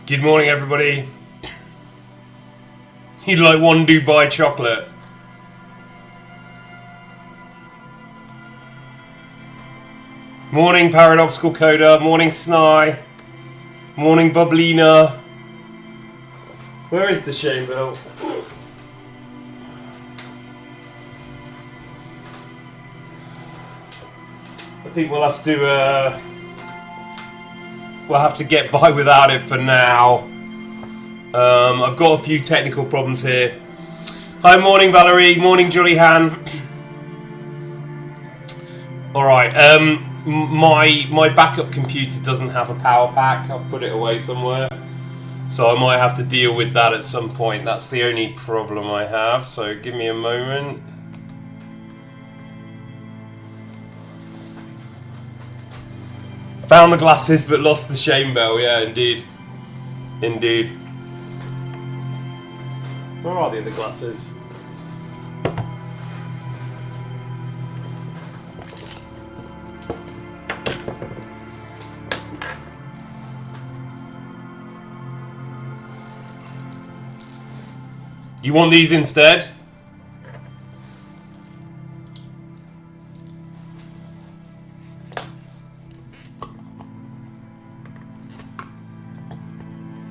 Good morning, everybody. You'd like one Dubai chocolate. Morning, Paradoxical Coda. Morning, Sny. Morning, Bublina. Where is the shame bell? I think we'll have to get by without it for now. I've got a few technical problems here. Hi, morning, Valerie. Morning, Jolly Han. All right. My backup computer doesn't have a power pack. I've put it away somewhere, so I might have to deal with that at some point. That's the only problem I have. So give me a moment. Found the glasses, but lost the shame bell. Yeah, indeed. Indeed. Where are the other glasses? You want these instead?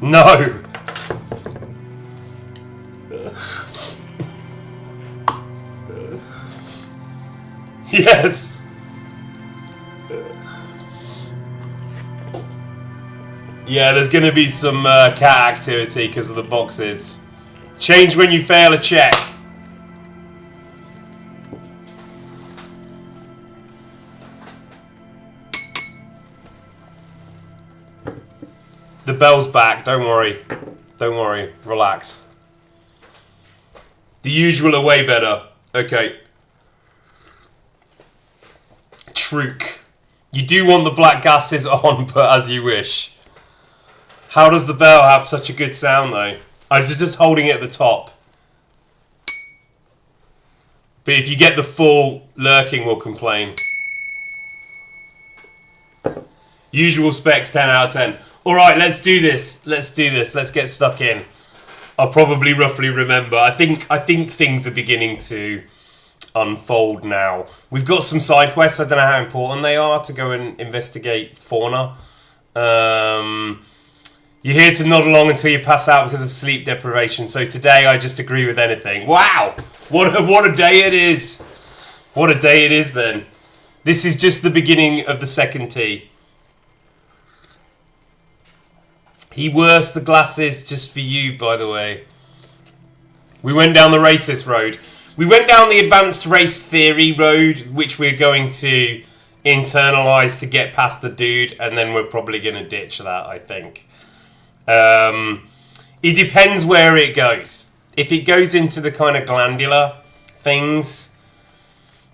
No! Yes! Yeah, there's gonna be some cat activity because of the boxes. Change when you fail a check. The bell's back, don't worry. Don't worry, relax. The usual are way better. Okay. Trook. You do want the black gases on, but as you wish. How does the bell have such a good sound though? I was just holding it at the top. But if you get the full, Lurking will complain. Usual specs, 10 out of 10. Alright, let's do this. Let's do this. Let's get stuck in. I'll probably roughly remember. I think things are beginning to unfold now. We've got some side quests. I don't know how important they are to go and investigate fauna. You're here to nod along until you pass out because of sleep deprivation. So today I just agree with anything. Wow! What a day it is. What a day it is then. This is just the beginning of the second tee. He worsed the glasses just for you, by the way. We went down the racist road. We went down the advanced race theory road, which we're going to internalise to get past the dude, and then we're probably going to ditch that, I think. It depends where it goes. If it goes into the kind of glandular things,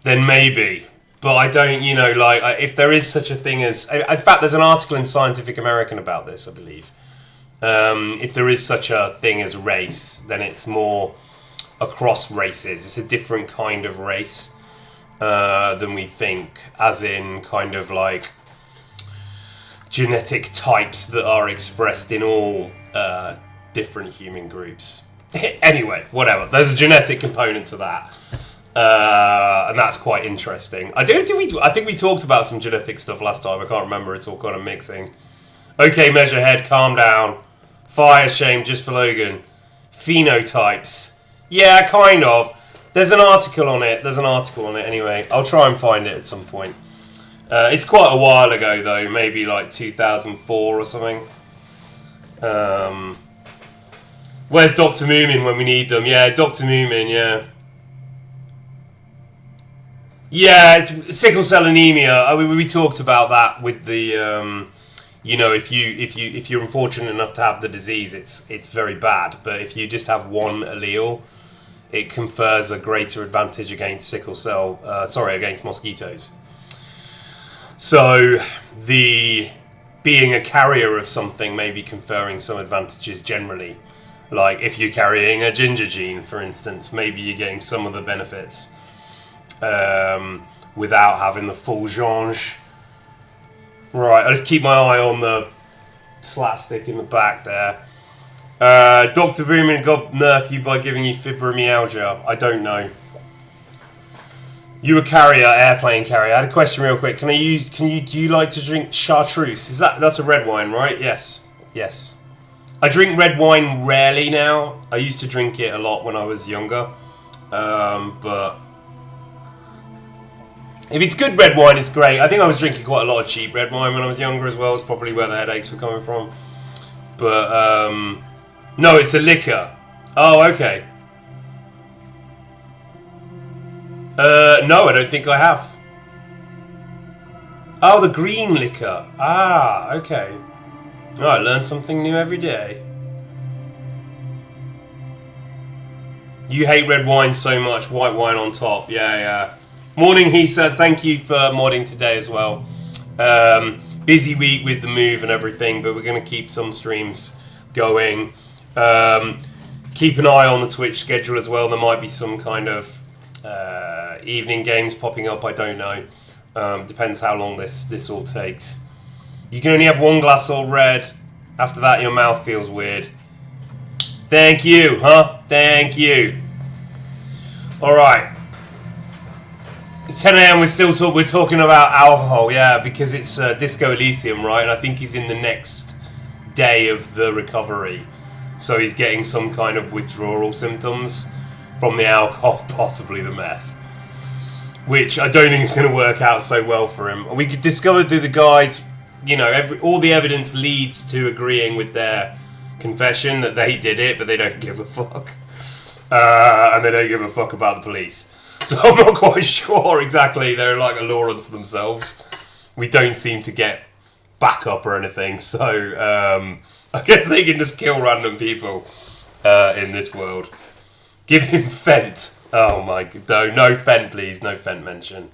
then maybe. But I don't, if there is such a thing as... In fact, there's an article in Scientific American about this, I believe. If there is such a thing as race, then it's more across races. It's a different kind of race than we think, as in kind of like genetic types that are expressed in all different human groups. Anyway, whatever. There's a genetic component to that. And that's quite interesting. I think we talked about some genetic stuff last time. I can't remember. It's all kind of mixing. Okay, Measurehead, calm down. Fire shame just for Logan. Phenotypes. Yeah, kind of. There's an article on it. Anyway. I'll try and find it at some point. It's quite a while ago, though. Maybe like 2004 or something. Where's Dr. Moomin when we need them? Yeah, Dr. Moomin, yeah. Yeah, sickle cell anemia. We talked about that with the... if you're unfortunate enough to have the disease, it's very bad. But if you just have one allele, it confers a greater advantage against against mosquitoes. So the being a carrier of something may be conferring some advantages generally. Like if you're carrying a ginger gene, for instance, maybe you're getting some of the benefits without having the full change. Right, I'll just keep my eye on the slapstick in the back there. Dr. Boomin got nerf you by giving you fibromyalgia. I don't know. You a carrier, airplane carrier. I had a question real quick. Do you like to drink chartreuse? That's a red wine, right? Yes. Yes. I drink red wine rarely now. I used to drink it a lot when I was younger. But if it's good red wine, it's great. I think I was drinking quite a lot of cheap red wine when I was younger as well. It's probably where the headaches were coming from. But, no, it's a liquor. Oh, okay. No, I don't think I have. Oh, the green liquor. Ah, okay. Oh, I learn something new every day. You hate red wine so much, white wine on top. Yeah. Morning, he said. Thank you for modding today as well. Busy week with the move and everything, but we're going to keep some streams going. Keep an eye on the Twitch schedule as well. There might be some kind of evening games popping up. I don't know. Depends how long this all takes. You can only have one glass all red. After that, your mouth feels weird. Thank you, huh? Thank you. All right. It's 10 a.m. We're talking about alcohol, yeah, because it's Disco Elysium, right? And I think he's in the next day of the recovery, so he's getting some kind of withdrawal symptoms from the alcohol, possibly the meth, which I don't think is going to work out so well for him. We could discover through the guys, you know, all the evidence leads to agreeing with their confession that they did it, but they don't give a fuck, and they don't give a fuck about the police. So I'm not quite sure exactly. They're like a law unto themselves. We don't seem to get backup or anything, so I guess they can just kill random people in this world. Give him Fent. Oh my god, no Fent, please. No Fent mention.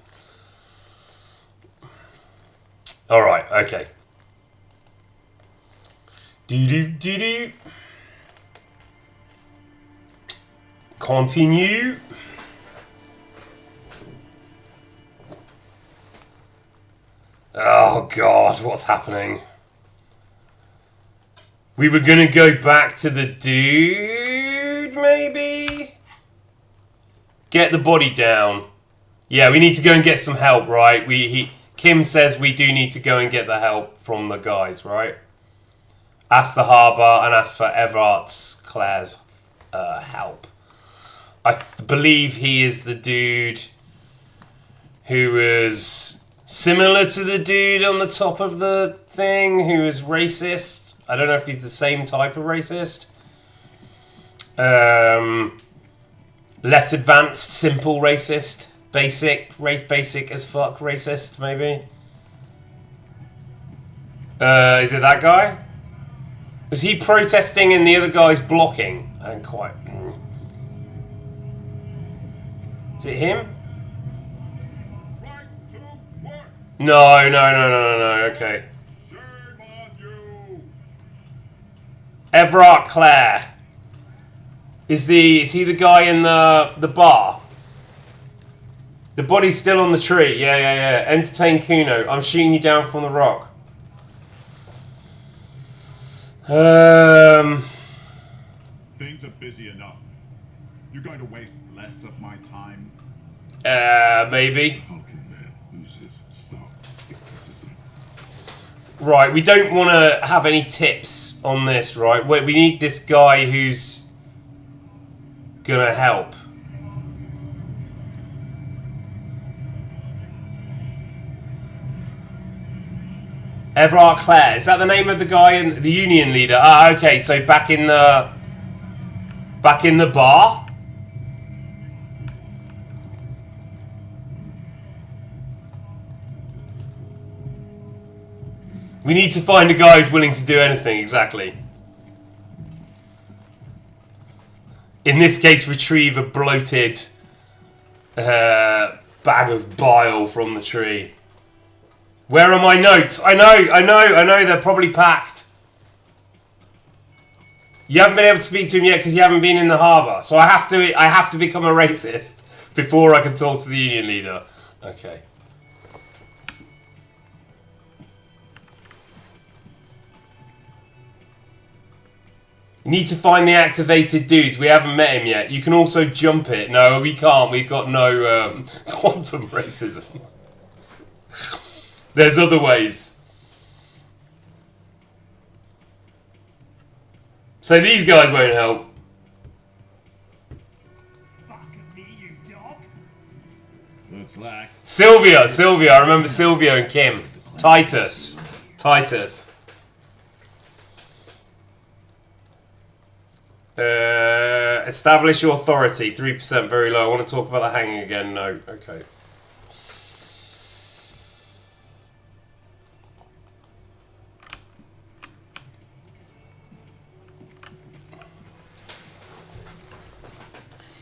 Alright, okay. Do. Continue. Oh god, what's happening? We were gonna go back to the dude, maybe? Get the body down. Yeah, we need to go and get some help, right? Kim says we do need to go and get the help from the guys, right? Ask the harbour and ask for Everart's Claire's help. I believe he is the dude who was similar to the dude on the top of the thing who is racist. I don't know if he's the same type of racist. Less advanced, simple racist. Basic as fuck racist, maybe. Is it that guy? Was he protesting and the other guy's blocking? I don't quite... Is it him? No, okay. Shame on you. Everard Claire. Is he the guy in the bar? The body's still on the tree. Yeah. Entertain Kuno. I'm shooting you down from the rock. Things are busy enough. You're going to waste less of my time? Maybe. Skepticism. Right, we don't want to have any tips on this, right? We need this guy who's gonna help. Everard Claire, is that the name of the guy in the union leader? Ah, okay, so back in the bar? We need to find a guy who's willing to do anything, exactly. In this case, retrieve a bloated bag of bile from the tree. Where are my notes? I know, they're probably packed. You haven't been able to speak to him yet because you haven't been in the harbour. So I have to become a racist before I can talk to the union leader. Okay. You need to find the activated dudes. We haven't met him yet. You can also jump it. No, we can't. We've got no quantum racism. There's other ways. So these guys won't help. Looks like Sylvia. I remember Sylvia and Kim. Titus. Establish your authority. 3%, very low. I want to talk about the hanging again. No. Okay.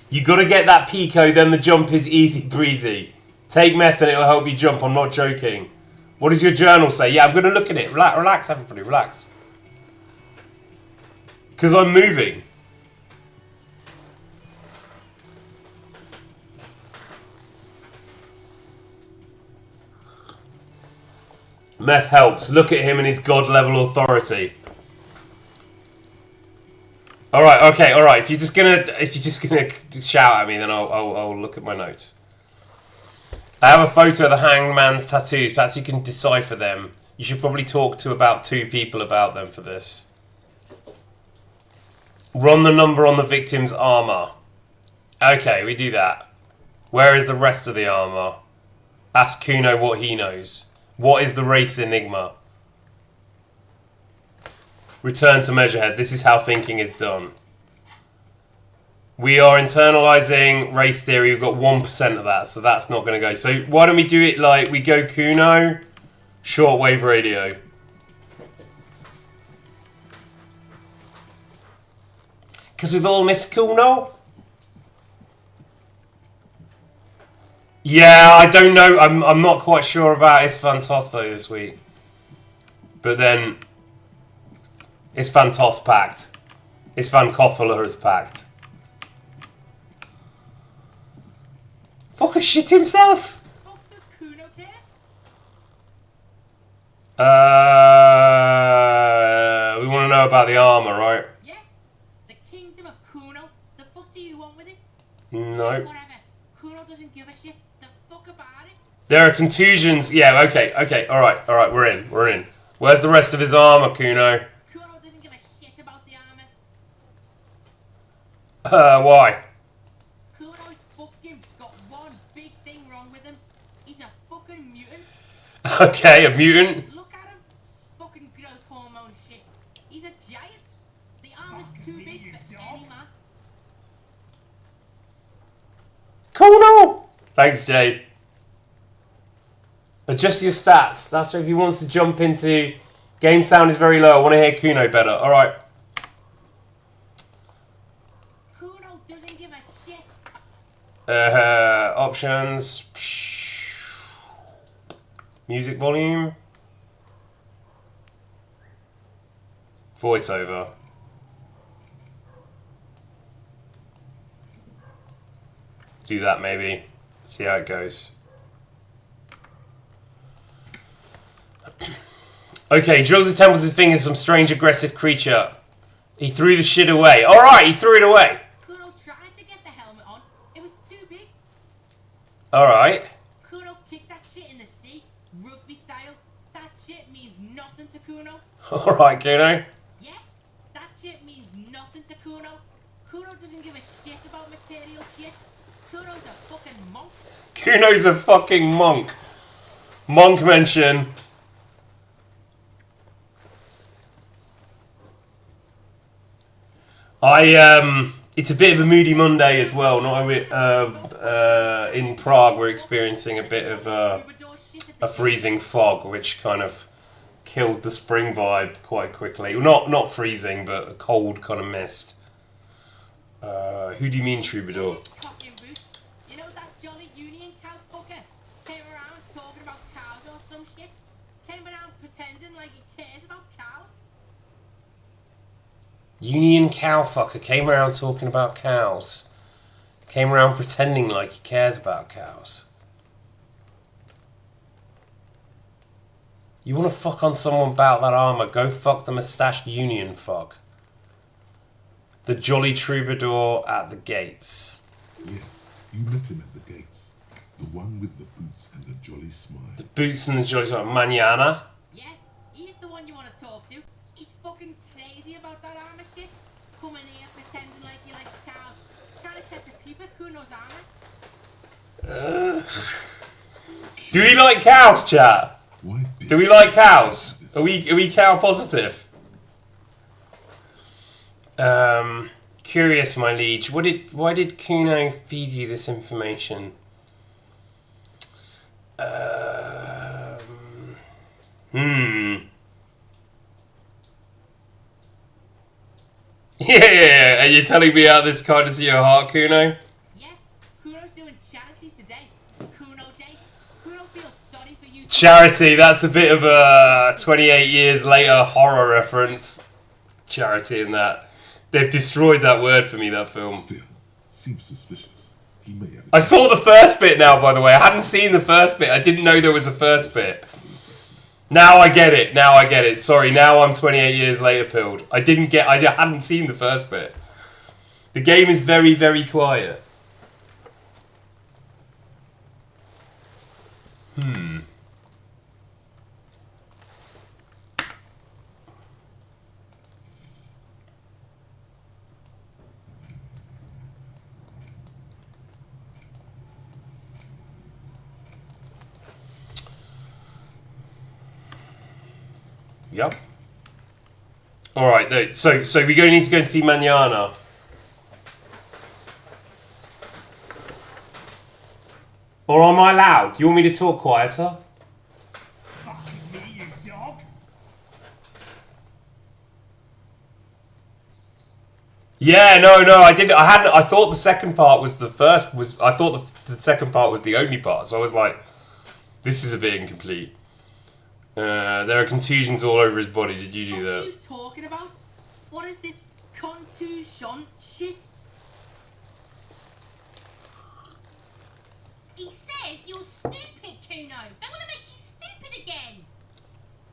You gotta get that Pico, then the jump is easy breezy. Take meth and it'll help you jump. I'm not joking. What does your journal say? Yeah, I'm gonna look at it. Relax, everybody, relax. Because I'm moving. Meth helps. Look at him and his god level authority. All right. If you're just gonna shout at me, then I'll look at my notes. I have a photo of the hanged man's tattoos. Perhaps you can decipher them. You should probably talk to about 2 people about them for this. Run the number on the victim's armor. Okay, we do that. Where is the rest of the armor? Ask Kuno what he knows. What is the race enigma? Return to Measurehead. This is how thinking is done. We are internalizing race theory. We've got 1% of that, so that's not going to go. So why don't we do it like we go Kuno, shortwave radio. Because we've all missed Kuno. Yeah, I don't know. I'm not quite sure about Isfan Toth though this week. But then Isfan Toth's packed. Isfan Koffler is packed. Fucker shit himself. We want to know about the armor, right? Yeah. The kingdom of Kuno. The fuck do you want with it? No. Whatever. Kuno doesn't give a shit. The fuck about it. There are contusions. Yeah, okay. Alright, we're in. Where's the rest of his armor, Kuno? Kuno doesn't give a shit about the armor. Why? Kuno's fucking got one big thing wrong with him. He's a fucking mutant. Okay, a mutant. Look at him. Fucking growth hormone shit. He's a giant. The armor's too big for any man. Kuno! Thanks, Jade. Adjust your stats. That's if he wants to jump into... Game sound is very low. I want to hear Kuno better. Alright. Kuno doesn't give a shit. Options. Music volume. Voiceover. Do that maybe. See how it goes. Okay, drills his temples with his fingers, some strange aggressive creature. He threw the shit away. Alright, he threw it away. Kuno tried to get the helmet on. It was too big. Alright. Kuno kicked that shit in the sea, rugby style. That shit means nothing to Kuno. Alright, Kuno. Yeah, that shit means nothing to Kuno. Kuno doesn't give a shit about material shit. Kuno's a fucking monk. Kuno's a fucking monk. Monk mention. It's a bit of a moody Monday as well. Not in Prague, we're experiencing a bit of a freezing fog, which kind of killed the spring vibe quite quickly. Well, not freezing, but a cold kind of mist. Who do you mean, Troubadour? Fucking boost. You know that jolly Union cow fucker came around talking about cows or some shit? Came around pretending like he cares about cows? Union cow fucker came around talking about cows. Came around pretending like he cares about cows. You want to fuck on someone about that armor? Go fuck the mustached Union fuck. The Jolly Troubadour at the gates. Yes, you met him at the gates. The one with the boots and the jolly smile. The boots and the jolly smile. Mañana. Yeah, he's the one you want to talk to. He's fucking crazy about that armor shit. Coming here pretending like he likes cows. Trying to catch a peep at Kuno's armor. Do we like cows, chat? Why Do we like cows? Are we cow positive? Curious, my liege. Why did Kuno feed you this information? Yeah, are you telling me out this kindness of your heart, Kuno? Yeah, Kuno's doing charity today. Kuno Day. Kuno feels sorry for you. Charity, that's a bit of a 28 years later horror reference. Charity in that. They've destroyed that word for me, that film. Still, seems suspicious. He may have. I saw the first bit now, by the way. I hadn't seen the first bit. I didn't know there was a first bit. Now I get it. Now I get it. Sorry, now I'm 28 years later pilled. I hadn't seen the first bit. The game is very, very quiet. Yep. Alright, so we're going to need to go and see Mañana. Or am I loud? Do you want me to talk quieter? Fucking me, you dog! Yeah, no, I didn't. I thought the second part was the first. I thought the second part was the only part. So I was like, this is a bit incomplete. There are contusions all over his body. Did you do What that? are you talking about? What is this contusion shit? He says you're stupid, Kuno. They want to make you stupid again.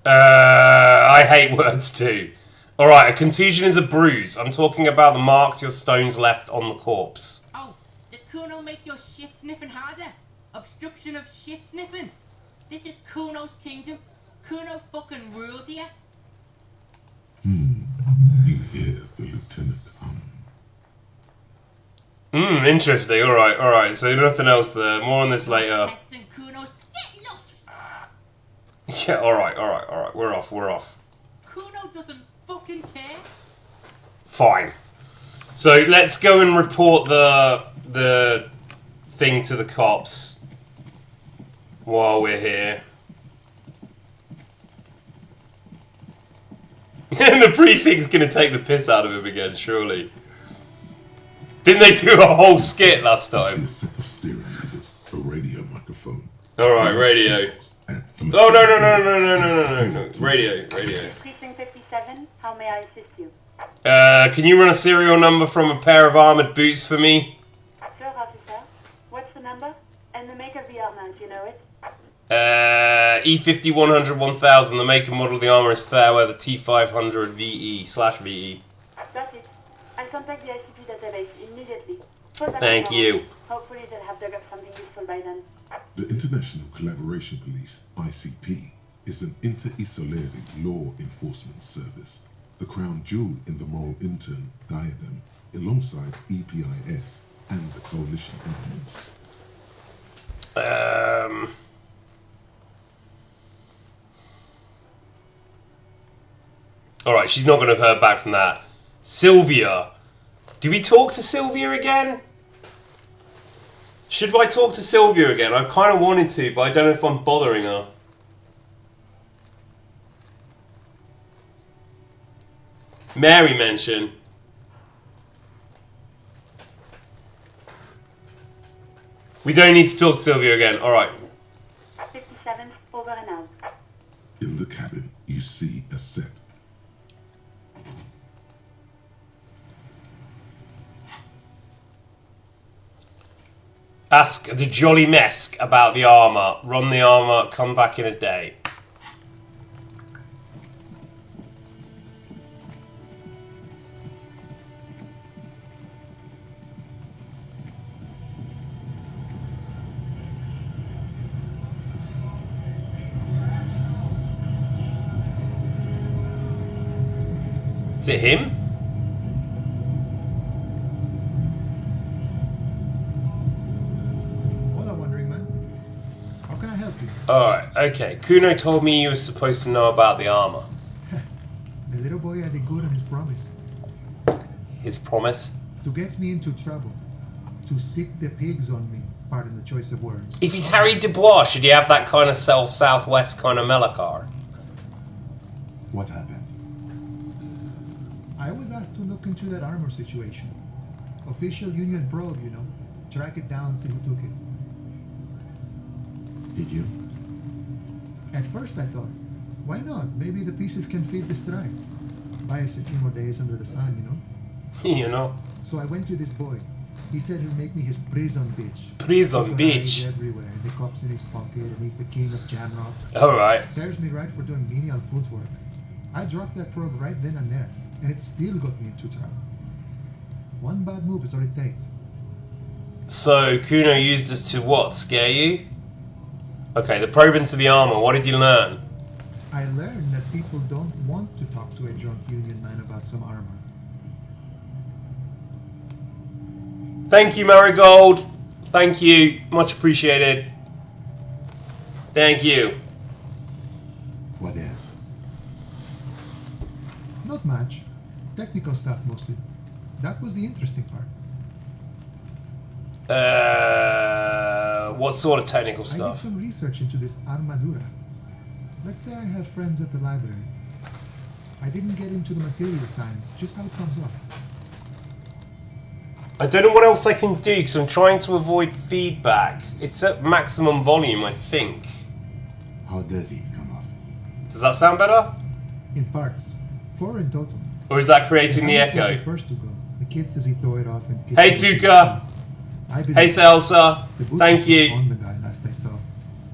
I hate words too. Alright, a contusion is a bruise. I'm talking about the marks your stones left on the corpse. Oh, did Kuno make your shit sniffing harder? Obstruction of shit sniffing? This is Kuno's kingdom. Kuno fucking rules here. You hear the lieutenant Interesting. Alright. So nothing else there. More on this later. Testing Kuno's. Get lost. Yeah, alright. We're off. Kuno doesn't fucking care. Fine. So let's go and report the thing to the cops while we're here. And the precinct's gonna take the piss out of him again, surely. Didn't they do a whole skit last A time? set of steering wheels, a radio microphone. Alright, radio. And Oh, no. Radio. Precinct 57, how may I assist you? Can you run a serial number from a pair of armored boots for me? Sure, officer. What's the number? And the make of the armor, do you know it? E50 100 1000. The make and model of the armor is Fairweather the T500 VE/VE. Got it. I'll contact the ICP database immediately. Put that Thank on. you. Hopefully they'll have dug up something useful by then. The International Collaboration Police, ICP, is an inter-Isolering law enforcement service, the crown jewel in the moral intern diadem, alongside EPIS and the coalition government. Alright, she's not going to have heard back from that. Sylvia. Do we talk to Sylvia again? Should I talk to Sylvia again? I kind of wanted to, but I don't know if I'm bothering her. Mary mention. We don't need to talk to Sylvia again. Alright. 57, over and out. In the cabin, you see a set. Ask the Jolly Mesk about the armour. Run the armour, come back in a day. Is it him? All I'm wondering, man. How can I help you? Alright, okay. Kuno told me you were supposed to know about the armor. The little boy had a good on his promise. His promise? To get me into trouble. To sick the pigs on me. Pardon the choice of words. If he's Harry Dubois, should he have that kind of southwest kind of Melakar? What happened? I was asked to look into that armor situation. Official Union probe, you know. Track it down, see who took it. Did you? At first I thought, why not? Maybe the pieces can feed the strike. Buy us a few more days under the sun, you know? You know. So I went to this boy. He said he'll make me his prison bitch. Prison He's got bitch. eyes everywhere. The cops in his pocket, and he's the king of Jamrock. Alright. Serves me right for doing menial footwork. I dropped that probe right then and there, and it still got me into trouble. One bad move is all it takes. So, Kuno used us to what? Scare you? Okay, the probe into the armor. What did you learn? I learned that people don't want to talk to a drunk Union man about some armor. Thank you, Marigold. Thank you. Much appreciated. Thank you. What else? Not much. Technical stuff mostly. That was the interesting part. What sort of technical I did stuff? some research into this armadura. Let's say I have friends at the library. I didn't get into the material science, just how it comes off. I don't know what else I can do because I'm trying to avoid feedback. It's at maximum volume, I think. How does it come off? Does that sound better? In parts. 4 in total. Or is that creating the hammock was echo? the first to go. The kid says he tore it off and Hey, Tuka! I believe Hey, Salsa! the boot Thank was you. on the guy last I saw.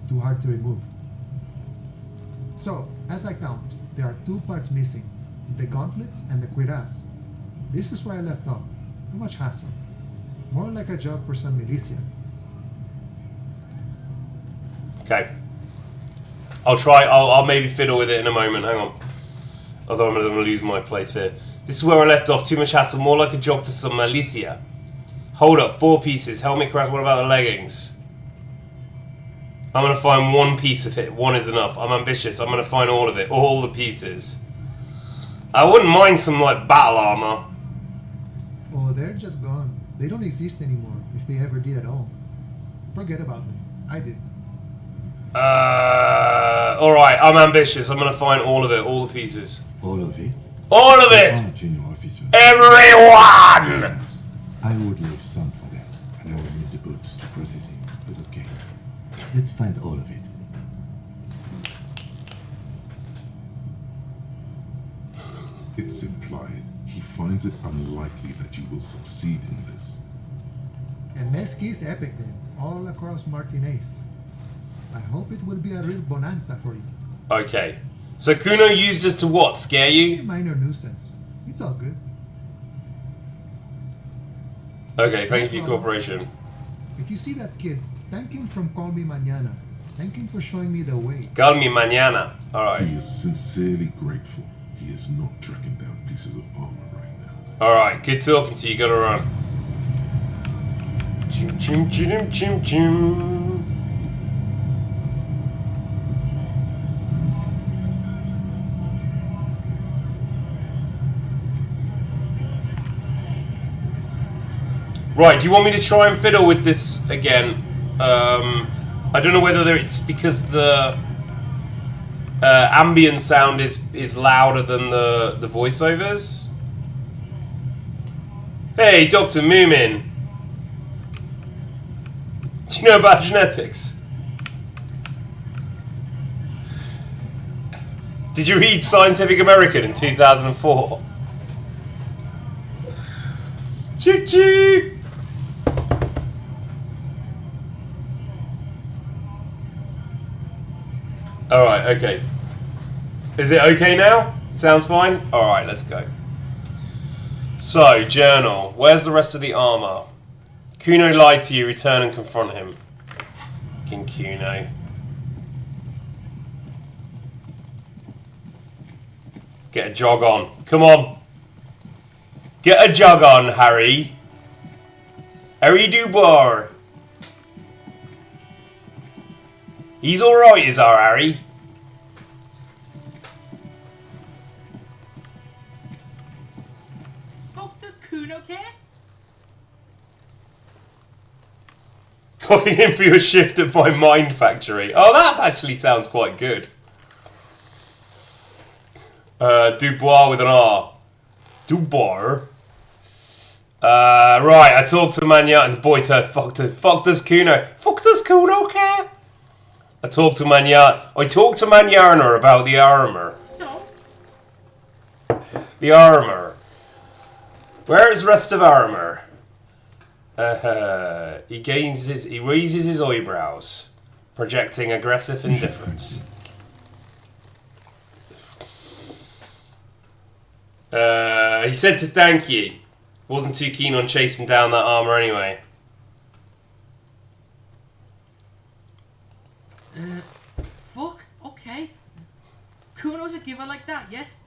Too hard to remove. So, as I count, there are 2 parts missing. The gauntlets and the cuirass. This is where I left off. Too much hassle. More like a job for some militia. Okay. I'll try. I'll maybe fiddle with it in a moment. Hang on. Although I'm going to lose my place here. This is where I left off. Too much hassle. More like a job for some militia. Hold up. 4 pieces. Helmet crash. What about the leggings? I'm going to find 1 piece of it. 1 is enough. I'm ambitious. I'm going to find all of it. All the pieces. I wouldn't mind some, like, battle armor. Oh, they're just gone. They don't exist anymore, if they ever did at all. Forget about them. I did. Alright, I'm ambitious. I'm gonna find all of it, all the pieces. All of it? All of it! Oh, junior officer. Everyone! I would leave some for that, and I would need the boots to process it, but okay. Let's find all of it. It's implied he finds it unlikely that you will succeed in this. And Mesqui's epic then, all across Martinez. I hope it will be a real bonanza for you. Okay. So Kuno used us to what? Scare A you? minor nuisance. It's all good. Okay, thank you for your cooperation. If you see that kid, thank him from Call Me Mañana. Thank him for showing me the way. Call me mañana. Alright. He is sincerely grateful he is not tracking down pieces of armor right now. Alright, good talking to you. Gotta run. Chim chim chim chim chim. Right, do you want me to try and fiddle with this again? I don't know whether it's because the ambient sound is louder than the voiceovers. Hey, Dr. Moomin! Do you know about genetics? Did you read Scientific American in 2004? Choo choo! Alright, okay. Is it okay now? Sounds fine? Alright, let's go. So, journal. Where's the rest of the armor? Kuno lied to you. Return and confront him. Fucking Kuno. Get a jog on. Come on. Get a jog on, Harry. Harry Dubois. He's alright, is our Harry. Fuck, does Kuno care? Talking in for your shift at my Mind Factory. Oh, that actually sounds quite good. Dubois with an R. Dubois. Right, I talked to Manya and the boy turned fuck does Kuno. Fuck does Kuno care? I talked to Manyarner about the armor. No. The armor. Where is rest of armor? He raises his eyebrows, projecting aggressive indifference. He said to thank you. Wasn't too keen on chasing down that armor anyway. Fuck, okay. Kuno's a giver like that, yes?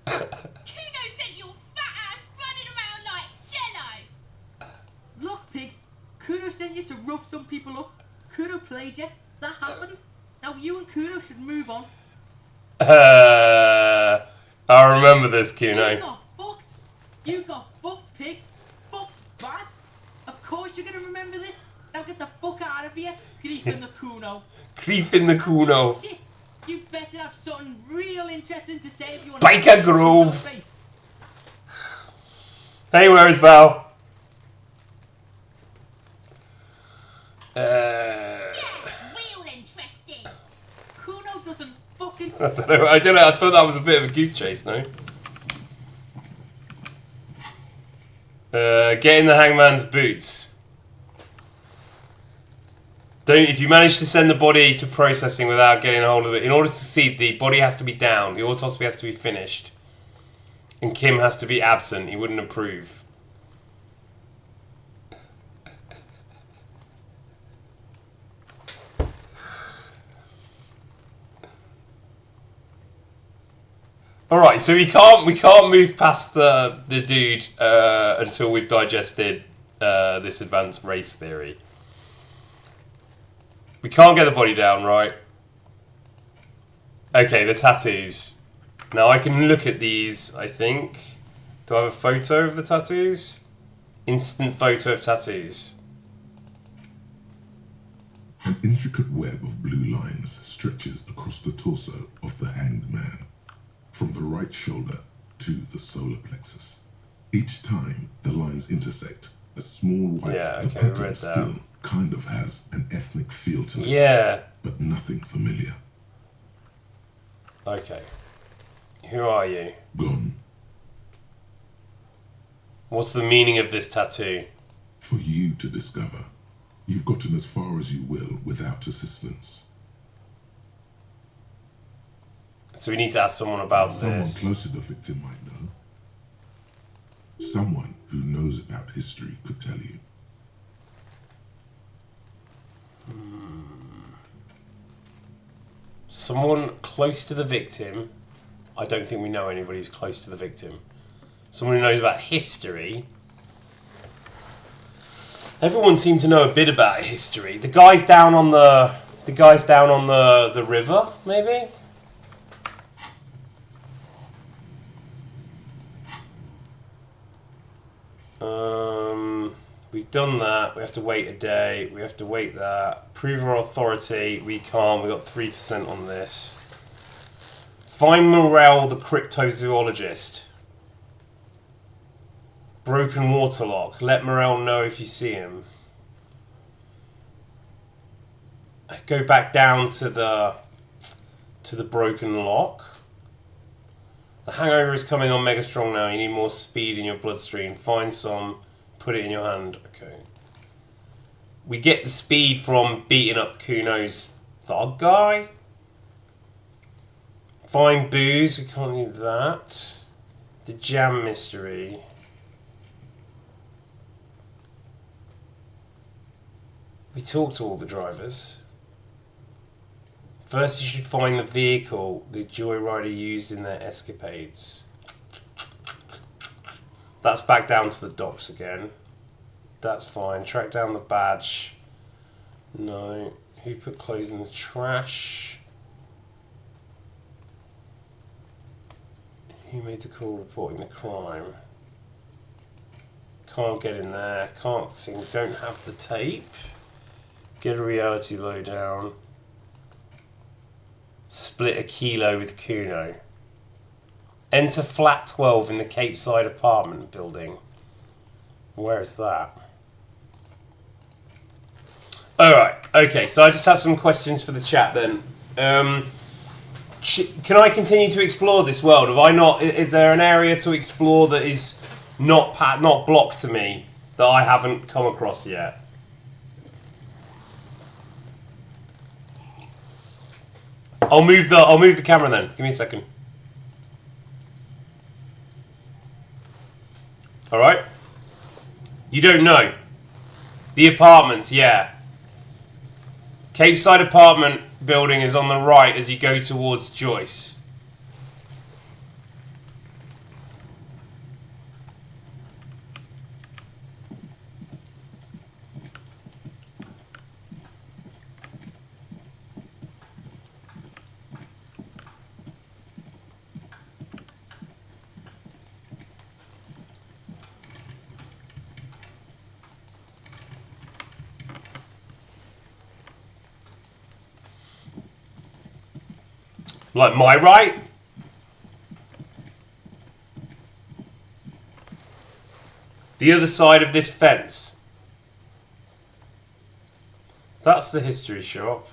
Kuno sent your fat ass running around like jello. Look, pig. Kuno sent you to rough some people up. Kuno played you. That happened. Now you and Kuno should move on. I remember this, Kuno. You got fucked. You got fucked, pig. Fucked bad. Of course you're gonna remember this. Now get the fuck out of here. Grief in the Kuno. Grief in the Kuno. Shit. You better have something real interesting to say if you want Baker to Grove. face. Hey, where's Val? Real interesting. Kuno doesn't fucking... I don't know. I thought that was a bit of a goose chase, no? Get in the hangman's boots. If you manage to send the body to processing without getting a hold of it, in order to see, the body has to be down, the autopsy has to be finished, and Kim has to be absent. He wouldn't approve. Alright, so we can't move past the dude until we've digested this advanced race theory. We can't get the body down, right? Okay, the tattoos. Now I can look at these, I think. Do I have a photo of the tattoos? Instant photo of tattoos. An intricate web of blue lines stretches across the torso of the hanged man, from the right shoulder to the solar plexus. Each time the lines intersect, a small white the pattern still kind of has an ethnic feel to it. Yeah. But nothing familiar. Okay. Who are you? Gone. What's the meaning of this tattoo? For you to discover. You've gotten as far as you will without assistance. So we need to ask someone about Someone this. close to the victim might know. Someone who knows about history could tell you. Someone close to the victim. I don't think we know anybody who's close to the victim. Someone who knows about history. Everyone seemed to know a bit about history. The guys down on the river, maybe? We've done that. We have to wait a day. We have to wait that. Prove our authority. We can't. We got 3% on this. Find Morel, the cryptozoologist. Broken waterlock. Let Morel know if you see him. Go back down to the broken lock. The hangover is coming on mega strong now. You need more speed in your bloodstream. Find some. Put it in your hand. Okay. We get the speed from beating up Kuno's thug guy. Find booze. We can't need that. The jam mystery. We talked to all the drivers. First, you should find the vehicle the Joyrider used in their escapades. That's back down to the docks again. That's fine. Track down the badge. No. Who put clothes in the trash? Who made the call reporting the crime? Can't get in there. Can't sing. Don't have the tape. Get a reality lowdown. Split a kilo with Kuno. Enter flat 12 in the Cape Side apartment building. Where is that? Alright, okay, so I just have some questions for the chat then. Can I continue to explore this world? Have I not? Is there an area to explore that is not blocked to me that I haven't come across yet? I'll move the camera then. Give me a second. All right. You don't know. The apartments, yeah. Cape Side apartment building is on the right as you go towards Joyce. Like my right? The other side of this fence. That's the history shop.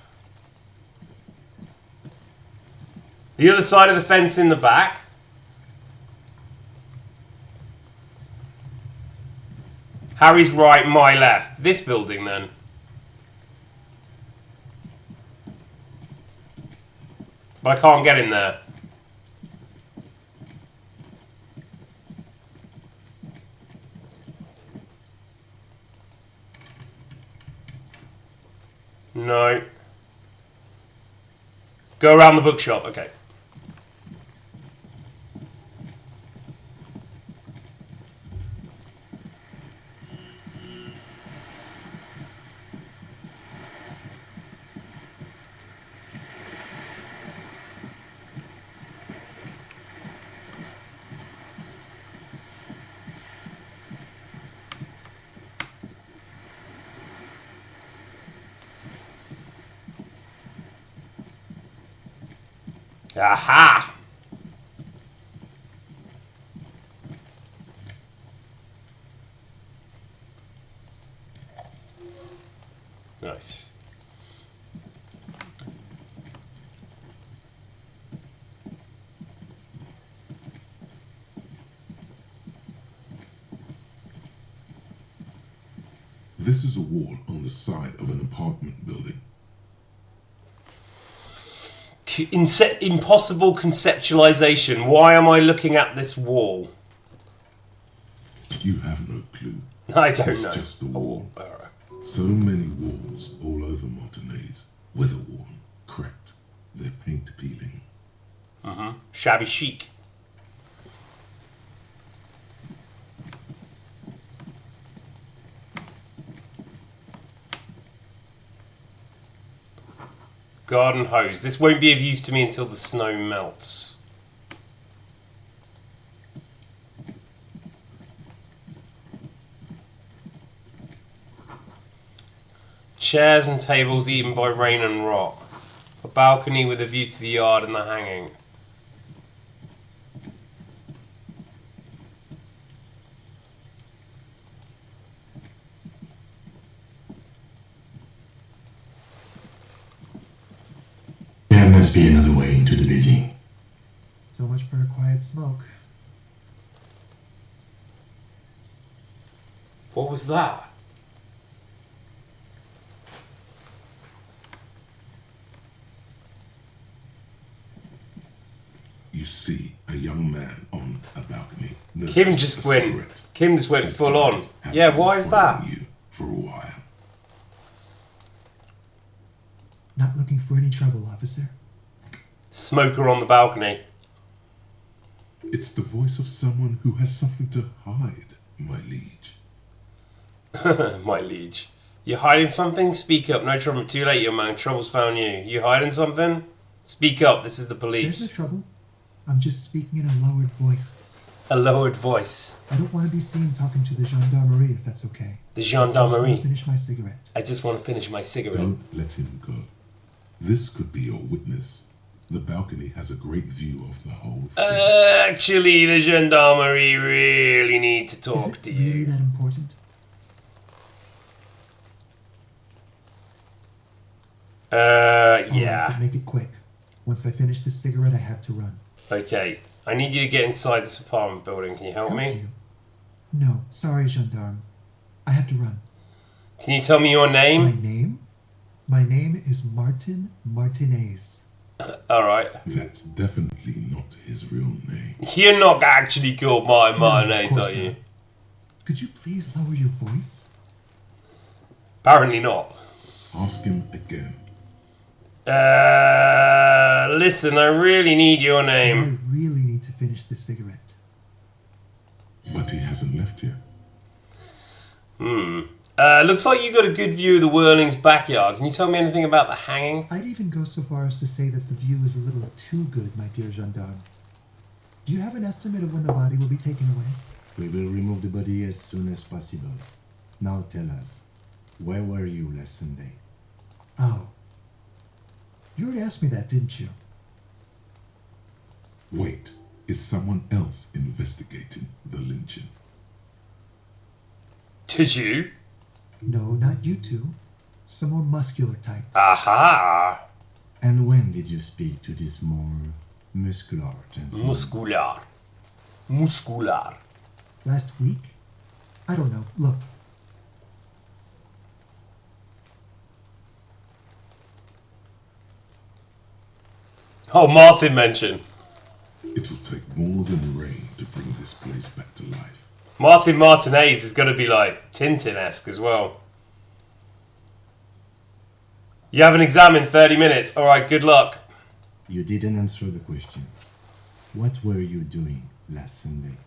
The other side of the fence in the back. Harry's right, my left. This building then. But I can't get in there. No. Go around the bookshop, okay. Aha! Nice. This is a wall on the side of an apartment building. Impossible conceptualization. Why am I looking at this wall? You have no clue. I don't It's know. just a wall. So many walls all over Martinez. Weather-worn, cracked, their paint peeling. Shabby chic. Garden hose. This won't be of use to me until the snow melts. Chairs and tables eaten by rain and rot. A balcony with a view to the yard and the hanging. There must be another way into the building. So much for a quiet smoke. What was that? You see a young man on a balcony. Kim just went full on. Yeah, why is that? You for a while. Not looking for any trouble, officer. Smoker on the balcony. It's the voice of someone who has something to hide, my liege. My liege. You hiding something? Speak up. No trouble. Too late, young man. Trouble's found you. You hiding something? Speak up. This is the There's no police. trouble. I'm just speaking in a lowered voice. A lowered voice. I don't want to be seen talking to the gendarmerie, if that's okay. The I just want gendarmerie. to finish my cigarette. I just want to finish my cigarette. Don't let him go. This could be your witness. The balcony has a great view of the whole thing. Actually, the gendarmerie really need to talk Is it to really you. that important? Alright, Yeah. but make it quick. Once I finish this cigarette, I have to run. Okay. I need you to get inside this apartment building. Can you help me? you? No, sorry, gendarme. I have to run. Can you tell me your My name? name? My name is Martin Martinez. Alright. That's definitely not his real name. You're not actually called Martin No, of Martinez, course are you? not. Could you please lower your voice? Apparently not. Ask him again. Listen, I really need your I name. really need to finish this cigarette. But he hasn't left yet. Looks like you got a good view of the Whirling's backyard. Can you tell me anything about the hanging? I'd even go so far as to say that the view is a little too good, my dear gendarme. Do you have an estimate of when the body will be taken away? We will remove the body as soon as possible. Now tell us, where were you last Sunday? Oh. You already asked me that, didn't you? Wait, is someone else investigating the lynching? Did you? No, not you two. Some more muscular type. Aha! And when did you speak to this more muscular gentleman? Muscular. Muscular. Last week? I don't know. Look. Oh, Martin mentioned. It will take more than rain to bring this place back to life. Martin Martinez is going to be like Tintin-esque as well. You have an exam in 30 minutes. Alright, good luck. You didn't answer the question. What were you doing last Sunday?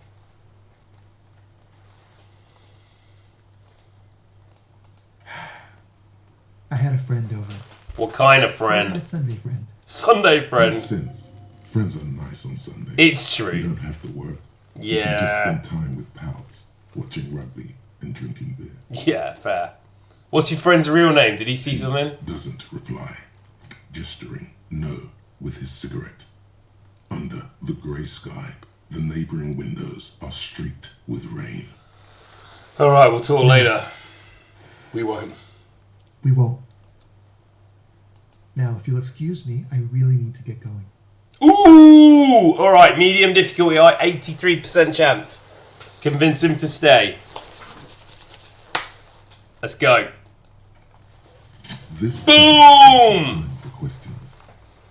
I had a friend over. What kind of He was friend? my Sunday friend. Sunday friend. Makes sense. Friends are nice on Sunday. It's You true. don't have to work. You can just Yeah. spend time with pals, watching rugby and drinking beer. Yeah, fair. What's your friend's real name? Did he see something? Doesn't reply, gesturing no with his cigarette. Under the grey sky, the neighbouring windows are streaked with rain. Alright, we'll talk later. We won't. We won't. Now, if you'll excuse me, I really need to get going. Ooh! Alright, medium difficulty, 83% chance. Convince him to stay. Let's go. This Boom! time for questions.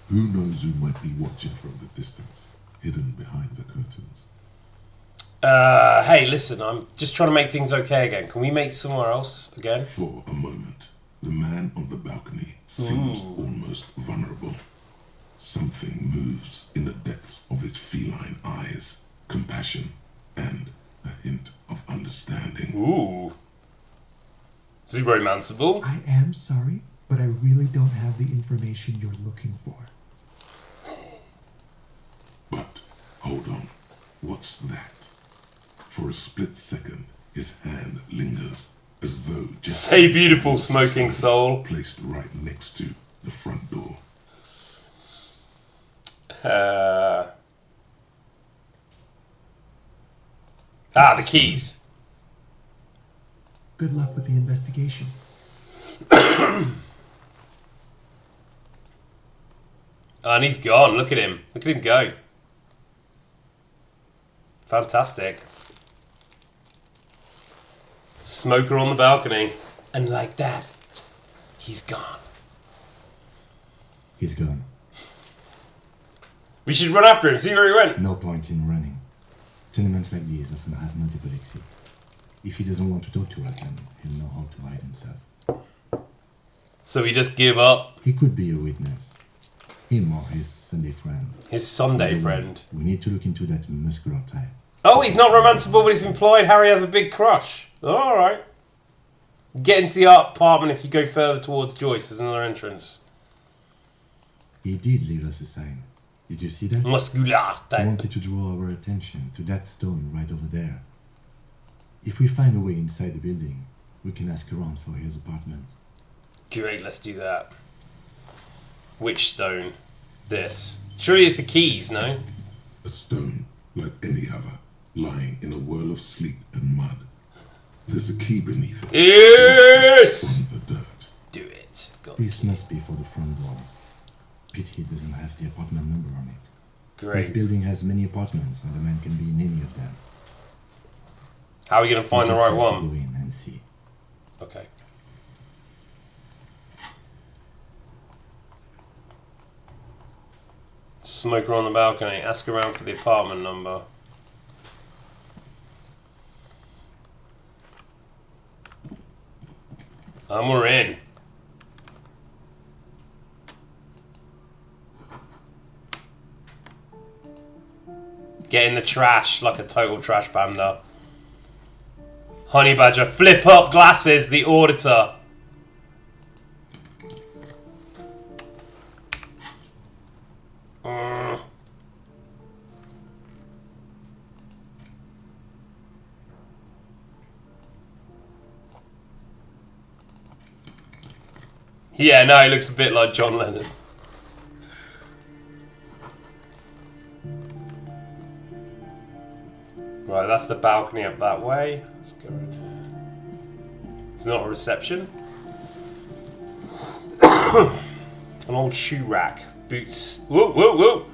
Who knows who might be watching from the distance, hidden behind the curtains? Hey, listen, I'm just trying to make things okay again. Can we make somewhere else again? For a moment, the man on the balcony seems almost vulnerable. Something moves in the depths of his feline eyes. Compassion and a hint of understanding. Ooh. Is he romanceable? I am sorry, but I really don't have the information you're looking for. But, hold on. What's that? For a split second, his hand lingers, as though just Stay beautiful, smoking soul. placed right next to the front door. The keys. Good luck with the investigation. And he's gone. Look at him. Look at him go. Fantastic. Smoker on the balcony. And like that, he's gone. He's gone. We should run after him, see where he went. No point in running. Tenements like these often have multiple exits. If he doesn't want to talk to us, then he'll know how to hide himself. So we just give up. He could be a witness. Him or his Sunday friend. His Sunday friend. We need to look into that muscular type. Oh, he's not romanceable, but he's implied Harry has a big crush. Alright. Get into the art apartment if you go further towards Joyce. There's another entrance. He did leave us a sign. Did you see that? Muscular I type. wanted to draw our attention to that stone right over there. If we find a way inside the building, we can ask around for his apartment. Great, let's do that. Which stone? This. Surely it's the keys, no? A stone, like any other, lying in a whirl of sleet and mud. There's a key beneath it. Yes! On the dirt. Do it. God. This must be for the front door. Pity it doesn't have the apartment number on it. This Great. building has many apartments and the man can be in any of them. How are we going to find the We just right have to one? Go in and see. Okay. Smoker on the balcony. Ask around for the apartment number. And we're in. Get in the trash like a total trash panda. Honey Badger, flip up glasses, the auditor. Yeah, no, he looks a bit like John Lennon. Right, that's the balcony up that way. Let's go in here. It's not a reception. An old shoe rack. Boots. Whoa, whoa, whoa!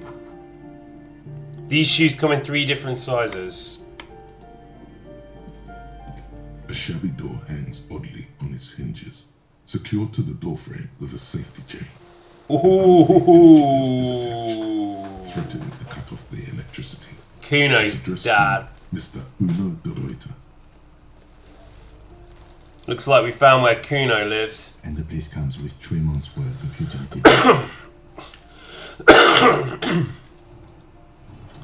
These shoes come in 3 different sizes. A shabby door hangs oddly on its hinges, secured to the doorframe with a safety chain. Ooh! Threatening to cut off the electricity. Kuno's Addressed dad. to Mr. Uno de Reuter. Looks like we found where Kuno lives. And the place comes with 3 months' worth of utility.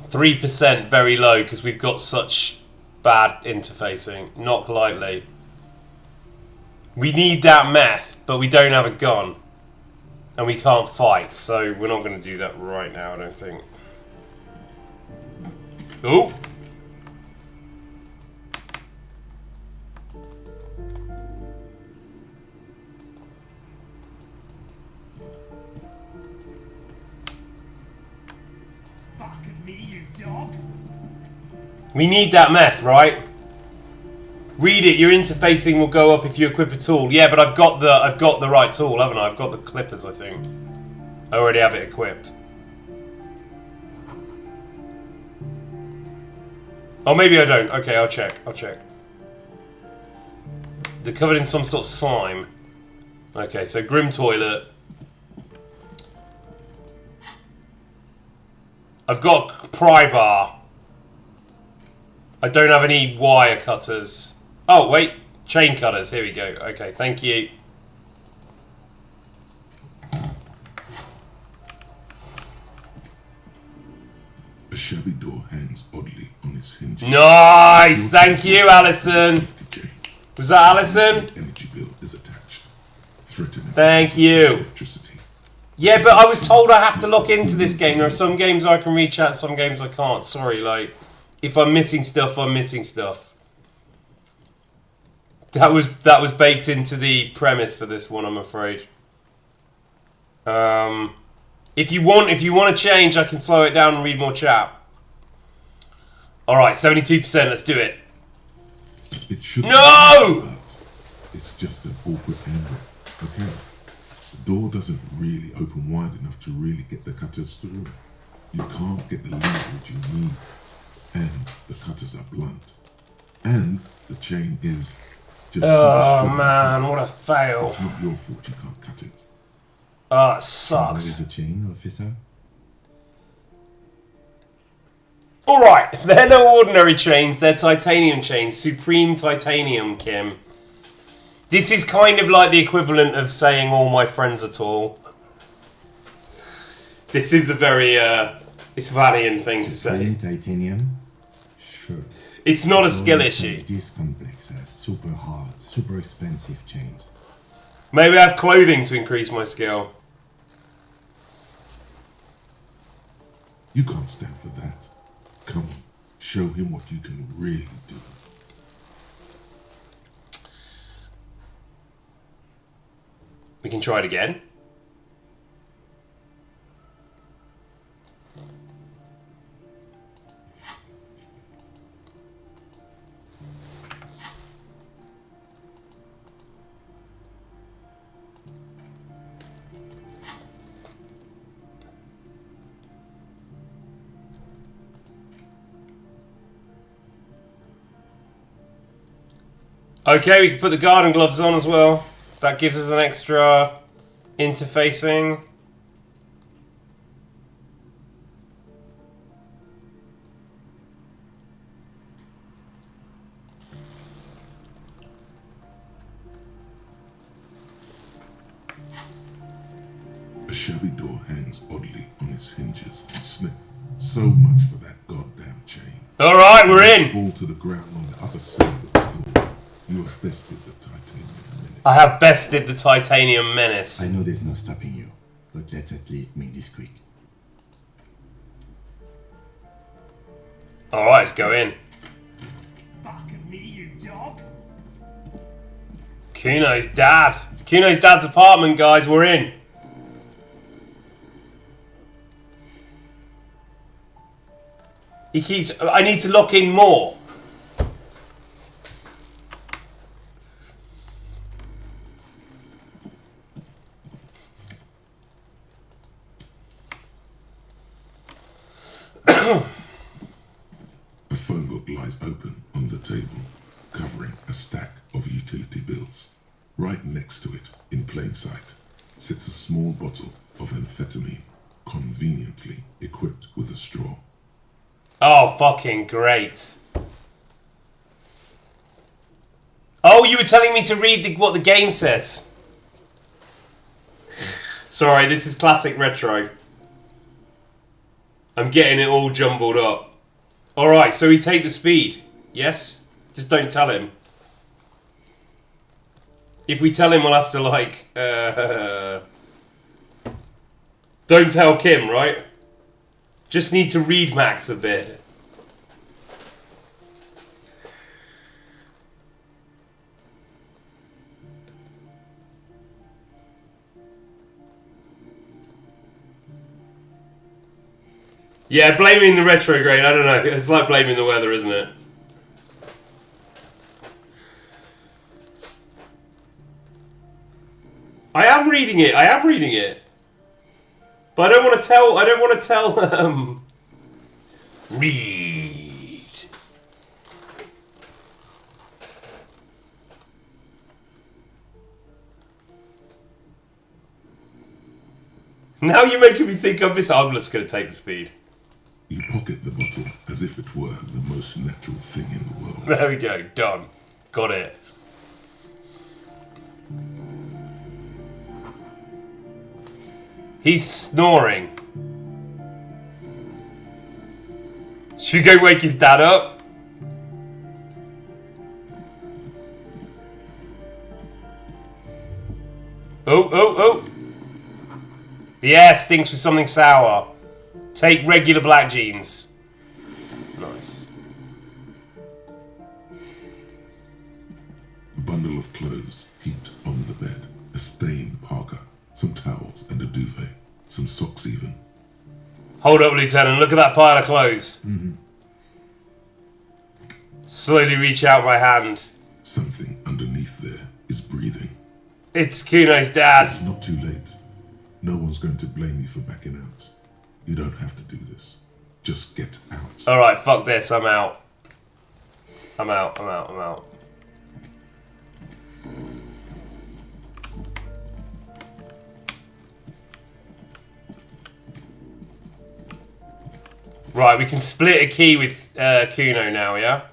3%, very low, because we've got such bad interfacing. Not lightly. We need that meth, but we don't have a gun. And we can't fight, so we're not going to do that right now, I don't think. Oh! Fucking me, you dog. We need that meth, right? Read it. Your interfacing will go up if you equip a tool. Yeah, but I've got the right tool, haven't I? I've got the clippers, I think. I already have it equipped. Oh, maybe I don't. Okay, I'll check. I'll check. They're covered in some sort of slime. Okay, so Grim Toilet. I've got pry bar. I don't have any wire cutters. Oh, wait. Chain cutters. Here we go. Okay, thank you. A shabby door hangs oddly on its hinges. Nice! Thank you, Alison. Was that Alison? Energy bill is attached. Threatening Thank you. electricity. Yeah, but I was told I have to look into this game. There are some games I can reach out, some games I can't. Sorry, like, if I'm missing stuff, I'm missing stuff. That was baked into the premise for this one, I'm afraid. If you want to change, I can slow it down and read more chat. All right, 72%. Let's do it. It should No! It's just an awkward angle. Okay. The door doesn't really open wide enough to really get the cutters through. You can't get the leverage you need. And the cutters are blunt. And the chain is just Oh so short. man, what a fail. It's not your fault you can't cut it. Oh, it Where is sucks. the chain, officer? Alright, they're no ordinary chains, they're titanium chains. Supreme titanium, Kim. This is kind of like the equivalent of saying all my friends are tall. This is a very Isvanian thing to say. Titanium? Sure. It's not a But skill all issue. inside This complex has super hard, super expensive chains. Maybe I have clothing to increase my skill. You can't stand for that. Come on, show him what you can really do. We can try it again. Okay, we can put the garden gloves on as well. That gives us an extra interfacing. A shabby door hangs oddly on its hinges. Snip. So much for that goddamn chain. Alright, we're in! Fall to the ground on the other side of the door. You have bested the titanium menace. I have bested the titanium menace. I know there's no stopping you, but let's at least make this quick. Alright, let's go in. Fucking me, you dog. Kuno's dad. Kuno's dad's apartment, guys. We're in. He keeps... I need to lock in more. A phone book lies open on the table, covering a stack of utility bills. Right next to it, in plain sight, sits a small bottle of amphetamine, conveniently equipped with a straw. Oh, fucking great. Oh, you were telling me to read what the game says. Sorry, this is classic retro. I'm getting it all jumbled up. Alright, so we take the speed. Yes? Just don't tell him. If we tell him, we'll have to, like, don't tell Kim, right? Just need to read Max a bit. Yeah, blaming the retrograde, I don't know. It's like blaming the weather, isn't it? I am reading it. But I don't want to tell, read. Now you're making me think of this. I'm just going to take the speed. You pocket the bottle as if it were the most natural thing in the world. There we go. Done. Got it. He's snoring. Should we go wake his dad up? Oh. Yeah, stinks for something sour. Take regular black jeans. Nice. A bundle of clothes heaped on the bed. A stained parka. Some towels and a duvet. Some socks even. Hold up, Lieutenant. Look at that pile of clothes. Slowly reach out my hand. Something underneath there is breathing. It's Kuno's dad. It's not too late. No one's going to blame you for backing out. You don't have to do this. Just get out. Alright, fuck this. I'm out. I'm out. Right, we can split a key with Kuno now, yeah?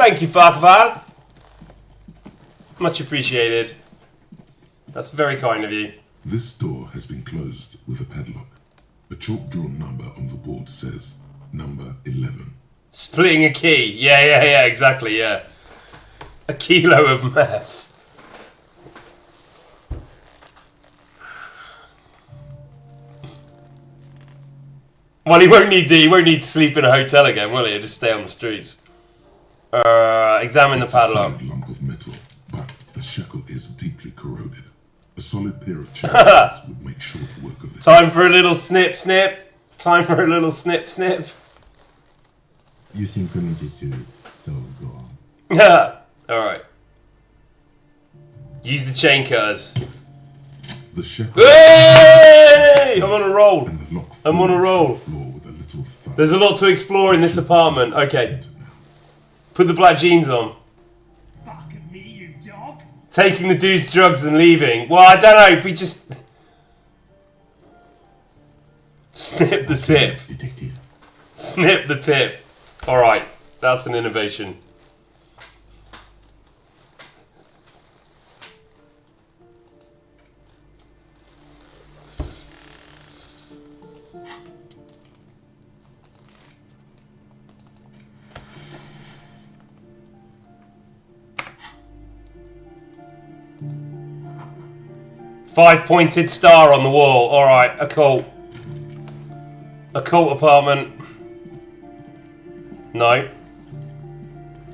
Thank you, Farkval. Much appreciated. That's very kind of you. This door has been closed with a padlock. A chalk-drawn number on the board says number 11. Splitting a key. Yeah, exactly, yeah. A kilo of meth. Well, he won't need to sleep in a hotel again, will he? He'll just stay on the streets. Examine the It's padlock. a solid lump of metal, but the shackle is deeply corroded. A solid pair of chains would make short work of it. Time for a little snip. Time for a little snip. You seem committed to it, so go on. Alright. Use the chain cutters. The shackle Hey! I'm on a roll. and the lock I'm on a roll. falls to the floor with a little thud. There's a lot to explore in this apartment. Okay. Put the black jeans on. Fucking me, you dog. Taking the dude's drugs and leaving. Well, I don't know if we just... Snip the tip. Detective. Snip the tip. Alright. That's an innovation. Five-pointed star on the wall. Alright, a cult. A cult apartment. No.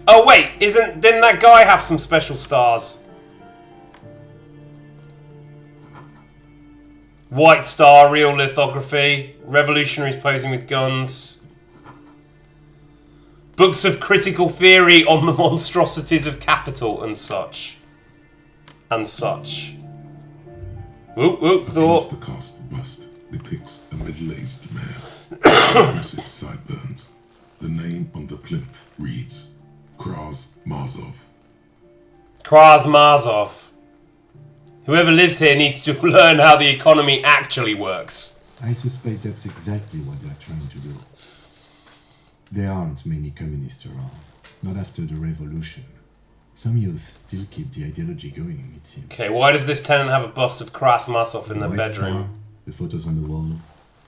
Oh wait, didn't that guy have some special stars? White star, real lithography, revolutionaries posing with guns. Books of critical theory on the monstrosities of capital and such. And such. Whoop, A thought. plaster-cast bust depicts a middle-aged man with aggressive sideburns. The name on the plinth reads Kraz Marzov. Kraz Marzov. Whoever lives here needs to learn how the economy actually works. I suspect that's exactly what they're trying to do. There aren't many communists around, not after the revolution. Some youth still keep the ideology going, it seems. Okay, why does this tenant have a bust of Kraz Marzov in their White bedroom? star, the photos on the wall.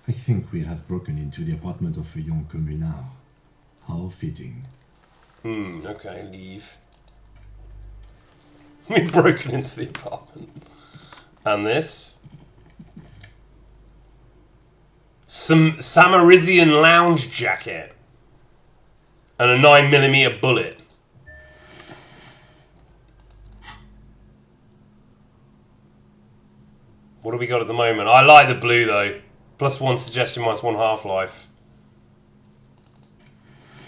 I think we have broken into the apartment of a young communard. How fitting. Okay, leave. We've broken into the apartment. And this? Some Samarizian lounge jacket. And a 9mm bullet. What do we got at the moment? I like the blue though. +1 suggestion, -1 half-life.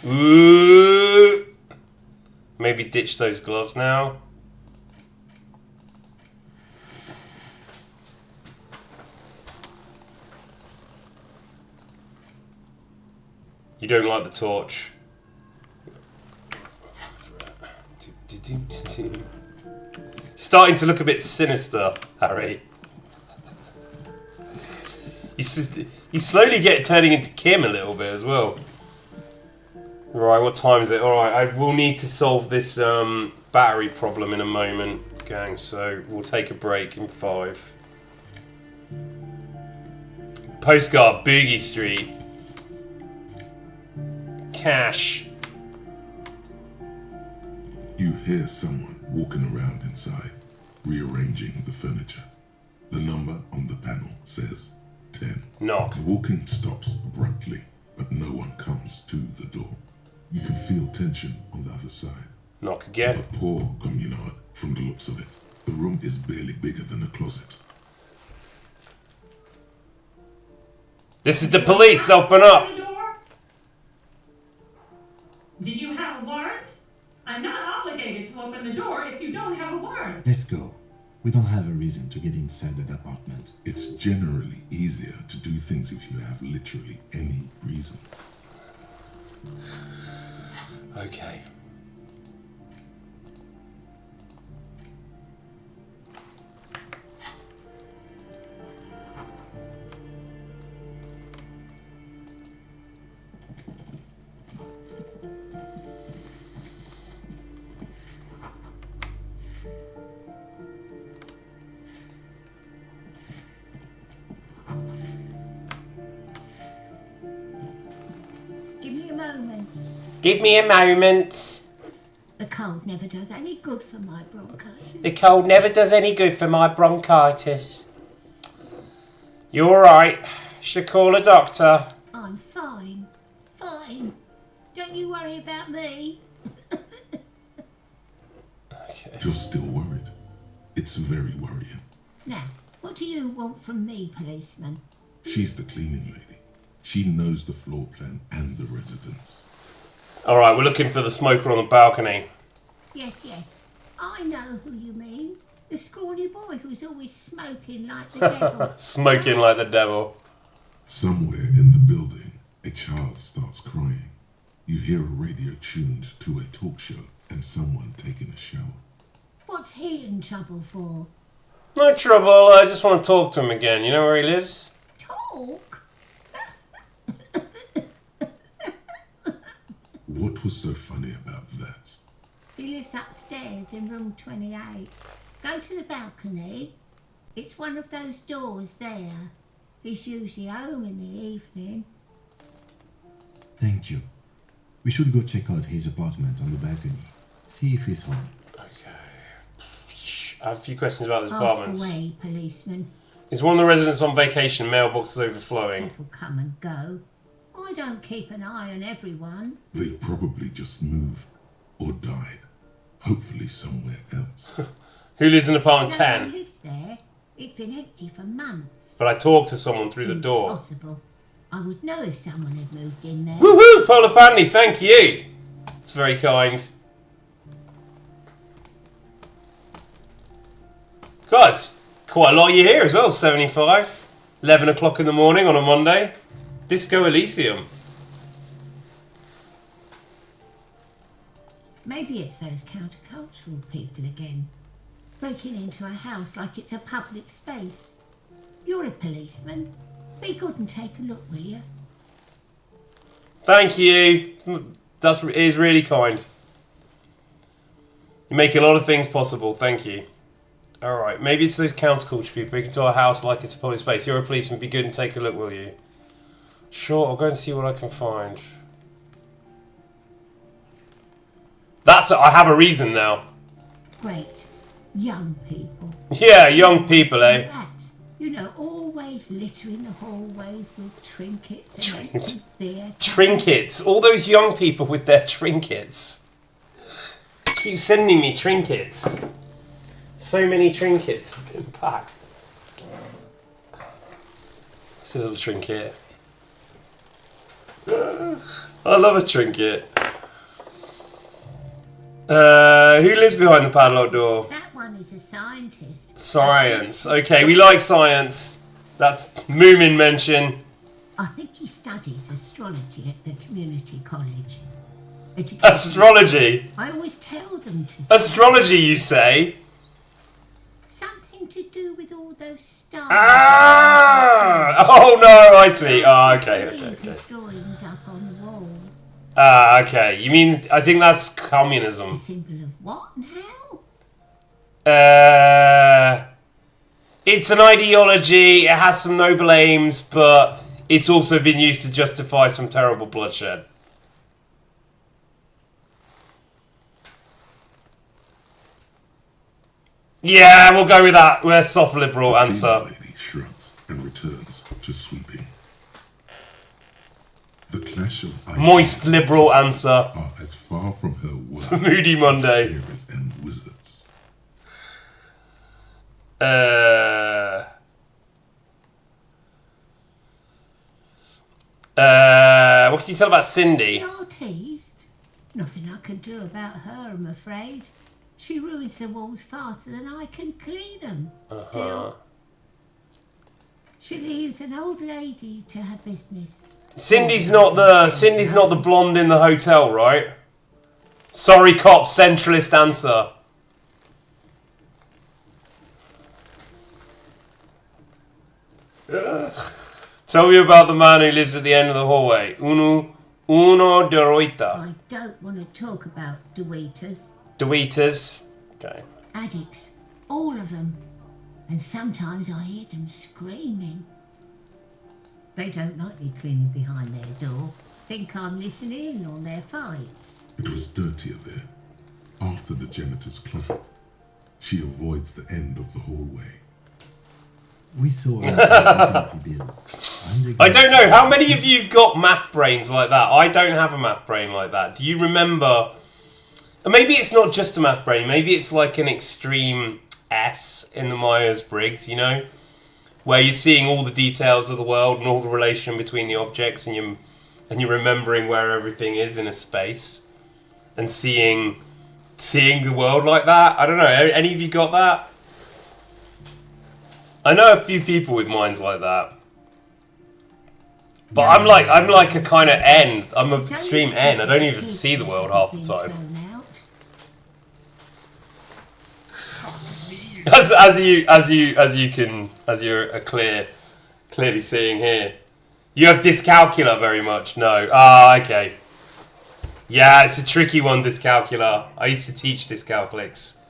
Ooh. Maybe ditch those gloves now. You don't like the torch. Starting to look a bit sinister, Harry. You slowly get turning into Kim a little bit as well. Right, what time is it? Alright, I will need to solve this battery problem in a moment, gang, so we'll take a break in 5. Postcard, Boogie Street. Cash. You hear someone walking around inside, rearranging the furniture. The number on the panel says 10. Knock. The walking stops abruptly, but no one comes to the door. You can feel tension on the other side. Knock again. A poor communard from the looks of it. The room is barely bigger than a closet. This is the police, open up! Did you have a warrant? I'm not obligated to open the door if you don't have a warrant. Let's go. We don't have a reason to get inside that apartment. It's generally easier to do things if you have literally any reason. Okay. Give me a moment. The cold never does any good for my bronchitis. The cold never does any good for my bronchitis. You alright? Should call a doctor. I'm fine. Fine. Don't you worry about me. Okay. You're still worried. It's very worrying. Now, what do you want from me, policeman? She's the cleaning lady. She knows the floor plan and the residence. Alright, we're looking for the smoker on the balcony. Yes, yes. I know who you mean. The scrawny boy who's always smoking like the devil. Smoking like the devil. Somewhere in the building, a child starts crying. You hear a radio tuned to a talk show and someone taking a shower. What's he in trouble for? No trouble, I just want to talk to him again. You know where he lives? Talk? What was so funny about that? He lives upstairs in room 28. Go to the balcony. It's one of those doors there. He's usually home in the evening. Thank you. We should go check out his apartment on the balcony. See if he's home. I have a few questions about this apartment. Ask away, policeman. Is one of the residents on vacation? Mailbox is overflowing. People come and go. I don't keep an eye on everyone. They probably just moved or died. Hopefully somewhere else. Who lives in apartment No 10? one lives there. It's been empty for months. But I talked to someone through the door. Possible. I would know if someone had moved in there. Woohoo! Polar Pandy, thank you! It's very kind. Guys, quite a lot of you here as well. 75. 11 o'clock in the morning on a Monday. Disco Elysium. Maybe it's those countercultural people again. Breaking into a house like it's a public space. You're a policeman. Be good and take a look, will you? Thank you. That is really kind. You make a lot of things possible. Thank you. Alright, maybe it's those counterculture people breaking into our house like it's a public space. You're a policeman. Be good and take a look, will you? Sure, I'll go and see what I can find. I have a reason now. Great. Young people. Yeah, young people, eh? Rats. You know, always littering the hallways with trinkets and empty beer. Trinkets. All those young people with their trinkets. Keep sending me trinkets. So many trinkets have been packed. It's a little trinket. I love a trinket. Who lives behind the padlock door? That one is a scientist. Science. Okay, we like science. That's Moomin mention. I think he studies astrology at the community college. Astrology? I always tell them to. Astrology, you say? Something to do with all those stars. Ah! Oh no, I see. Oh, okay. Drawings up on the wall. Ah, okay. You mean, I think that's communism. A symbol of what and how? It's an ideology, it has some noble aims, but it's also been used to justify some terrible bloodshed. Yeah, we'll go with that. We're soft liberal answer. The lady shrugs and returns to sweeping. The clash of Moist liberal answer. are as far from her work Moody Monday. as fairies and wizards. What can you tell about Cindy? Artiste? Nothing I can do about her, I'm afraid. She ruins the walls faster than I can clean them. Still, she leaves an old lady to her business. Cindy's not the blonde in the hotel, right? Sorry, cop. Centralist answer. Tell me about the man who lives at the end of the hallway. Uno de Roita. I don't want to talk about Deweeters. Deweeters. Okay. Addicts. All of them. And sometimes I hear them screaming. They don't like me cleaning behind their door. Think I'm listening in on their fights? It was dirtier there, after the janitor's closet. She avoids the end of the hallway. We saw utility bills. I don't know, how many of you have got math brains like that? I don't have a math brain like that. Do you remember... Maybe it's not just a math brain, maybe it's like an extreme S in the Myers-Briggs, you know? Where you're seeing all the details of the world and all the relation between the objects, and you're remembering where everything is in a space. And seeing the world like that. I don't know, any of you got that? I know a few people with minds like that. But I'm like a kind of N. I'm an extreme N. I don't even see the world half the time. As you're clearly seeing here. You have dyscalculia very much. No. Ah, okay. Yeah, it's a tricky one, dyscalculia. I used to teach dyscalculics.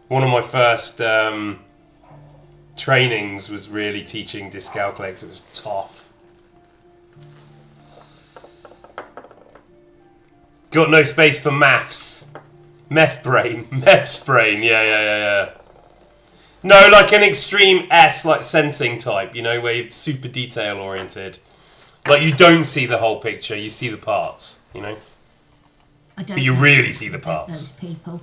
One of my first trainings was really teaching dyscalculics. It was tough. Got no space for maths. Meth brain. Meth's brain. Yeah. No, like an extreme S, like sensing type, you know, where you're super detail oriented. Like you don't see the whole picture, you see the parts, you know? But you really see the parts. Those people.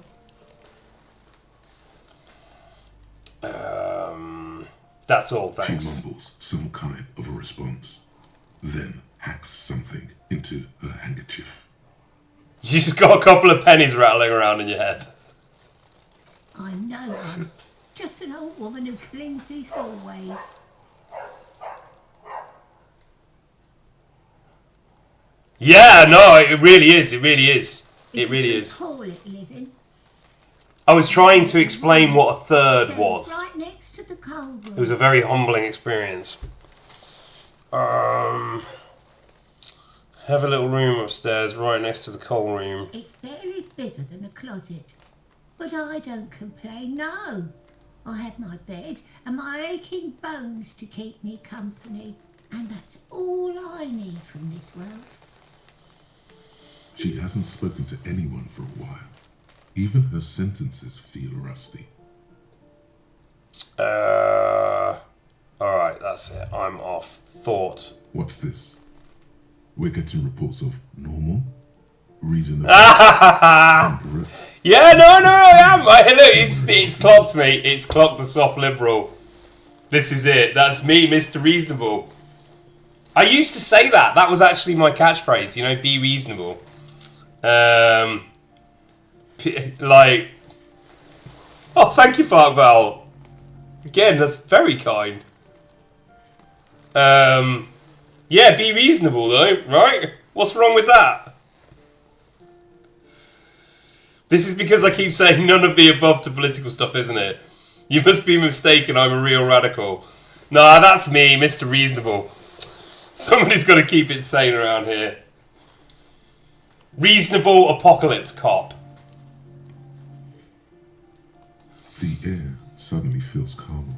That's all, thanks. She mumbles some kind of a response, then hacks something into her handkerchief. You just got a couple of pennies rattling around in your head. I'm no one. Just an old woman who cleans these hallways. Yeah, no, it really is. It really is. It really is. Call it living. I was trying to explain what a third was. Right next to the cold room. It was a very humbling experience. Have a little room upstairs right next to the coal room. It's barely bigger than a closet. But I don't complain, no. I have my bed and my aching bones to keep me company. And that's all I need from this world. She hasn't spoken to anyone for a while. Even her sentences feel rusty. Alright, that's it. I'm off. Thought. What's this? We're getting reports of normal, reasonable, temperate. Yeah, no, I am. Look, it's clocked me. It's clocked the soft liberal. This is it. That's me, Mr. Reasonable. I used to say that. That was actually my catchphrase. You know, be reasonable. Like, oh, thank you, Park Val. Again, that's very kind. Yeah, be reasonable though, right? What's wrong with that? This is because I keep saying none of the above to political stuff, isn't it? You must be mistaken, I'm a real radical. Nah, that's me, Mr. Reasonable. Somebody's got to keep it sane around here. Reasonable apocalypse cop. The air suddenly feels calmer,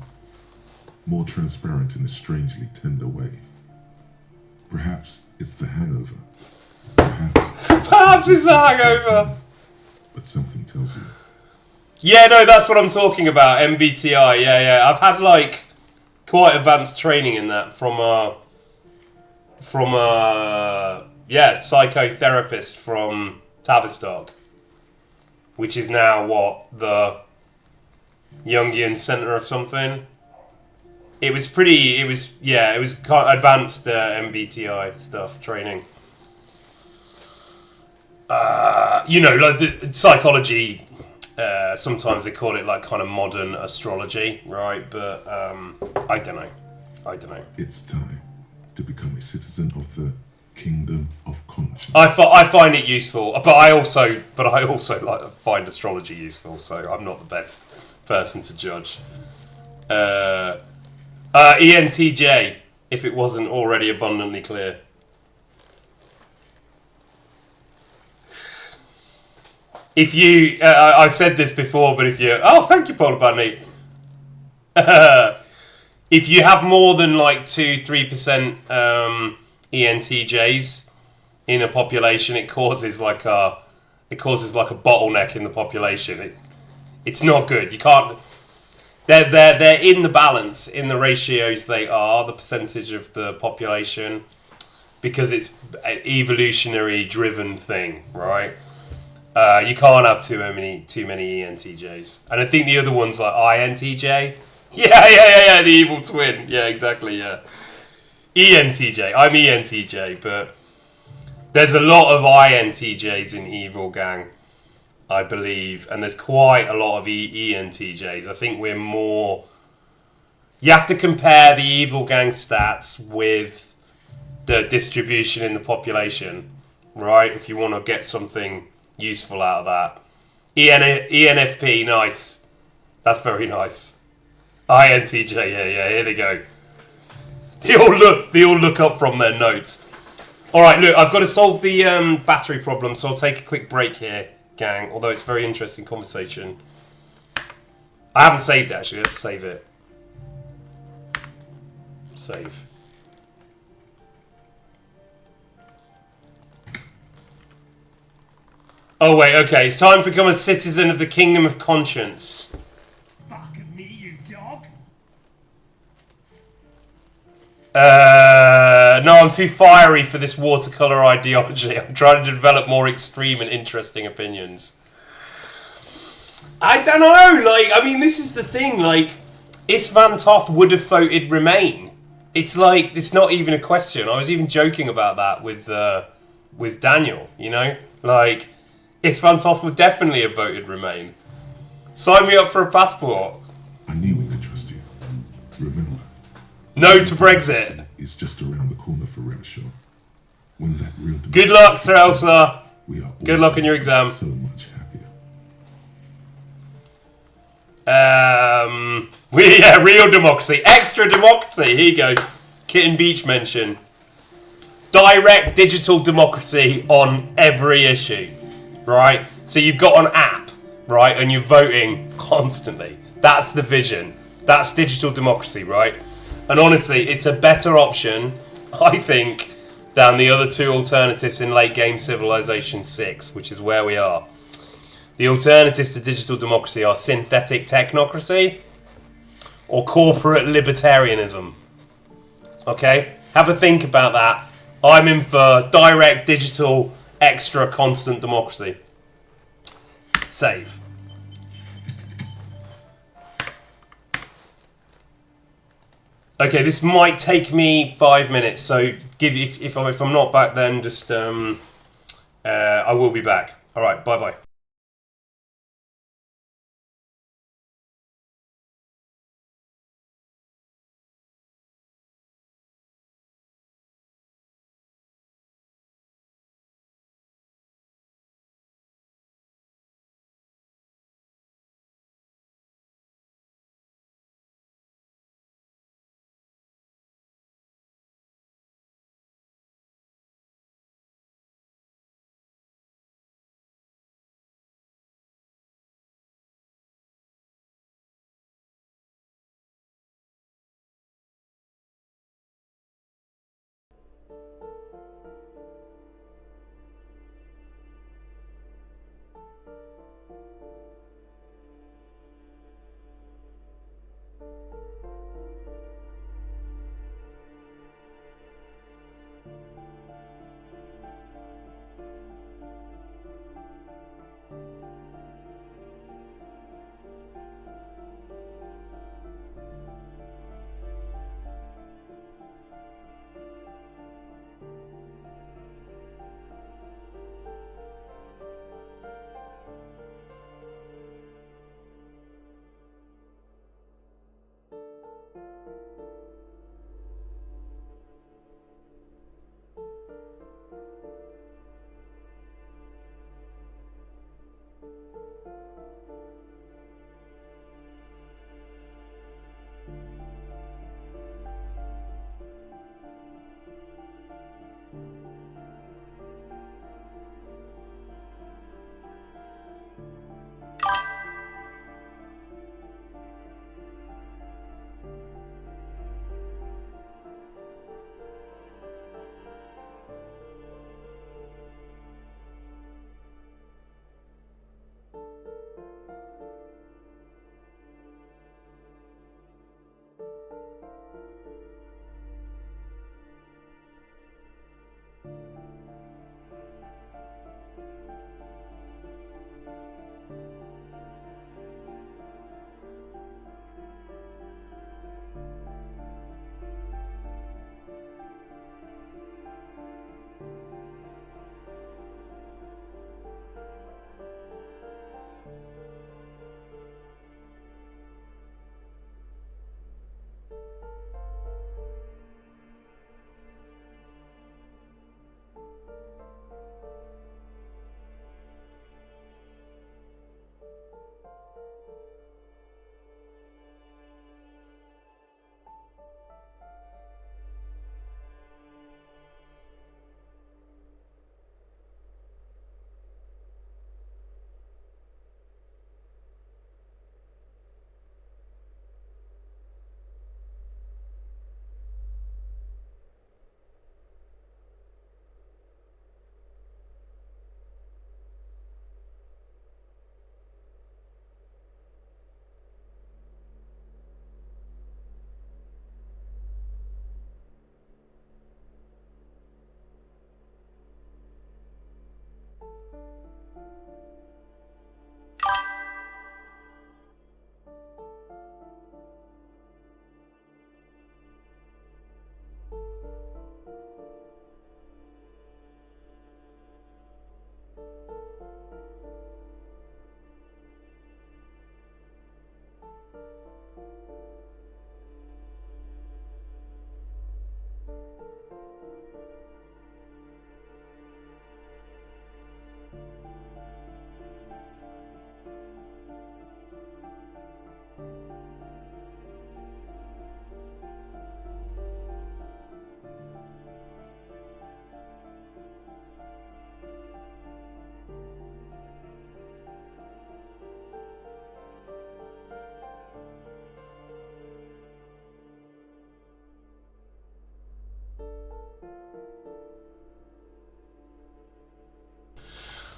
more transparent in a strangely tender way. Perhaps it's the hangover. Perhaps it's the hangover. But something tells you. Yeah, no, that's what I'm talking about. MBTI. Yeah. I've had like quite advanced training in that from a psychotherapist from Tavistock, which is now what, the Jungian Centre of something. It was kind of advanced MBTI stuff training. You know, like the psychology. Sometimes they call it like kind of modern astrology, right? But I don't know. It's time to become a citizen of the kingdom of conscience. I find it useful, but I also like find astrology useful. So I'm not the best person to judge. ENTJ, if it wasn't already abundantly clear. If you, I've said this before, but if you, thank you, Paul Bunny. If you have more than like 2-3% ENTJs, in a population, it causes like a bottleneck in the population. It's not good. You can't. They're in the balance in the ratios. They are the percentage of the population because it's an evolutionary driven thing, right? You can't have too many ENTJs, and I think the other one's like INTJ. Yeah, the evil twin. Yeah, exactly. Yeah, ENTJ. I'm ENTJ, but there's a lot of INTJs in Evil Gang, I believe, and there's quite a lot of ENTJs. I think we're more. You have to compare the Evil Gang stats with the distribution in the population, right? If you want to get something useful out of that. ENFP, nice. That's very nice. INTJ, yeah, here they go. They all look up from their notes. Alright, look, I've got to solve the battery problem, so I'll take a quick break here, gang, although it's a very interesting conversation. I haven't saved it, actually. Let's save it. Save. Oh, wait, okay. It's time to become a citizen of the Kingdom of Conscience. Fuck me, you dog. No, I'm too fiery for this watercolour ideology. I'm trying to develop more extreme and interesting opinions. I don't know, like, I mean, this is the thing, like, Van Toth would have voted Remain. It's like, it's not even a question. I was even joking about that with Daniel, you know? Like, Van Toth would definitely have voted Remain. Sign me up for a passport. I knew we could trust you. Remember. No to Brexit. It's just around the corner for Revishaw. When that real good luck, Sir Elsa. We are good luck in your exam. So much happier. Real democracy. Extra democracy. Here you go. Kitten Beach mention. Direct digital democracy on every issue. Right? So you've got an app, right? And you're voting constantly. That's the vision. That's digital democracy, right? And honestly, it's a better option, I think, than the other two alternatives in late game Civilization 6, which is where we are. The alternatives to digital democracy are synthetic technocracy or corporate libertarianism. Okay? Have a think about that. I'm in for direct digital extra constant democracy. Save. Okay, this might take me 5 minutes, so if I'm not back then, just I will be back. All right, bye-bye.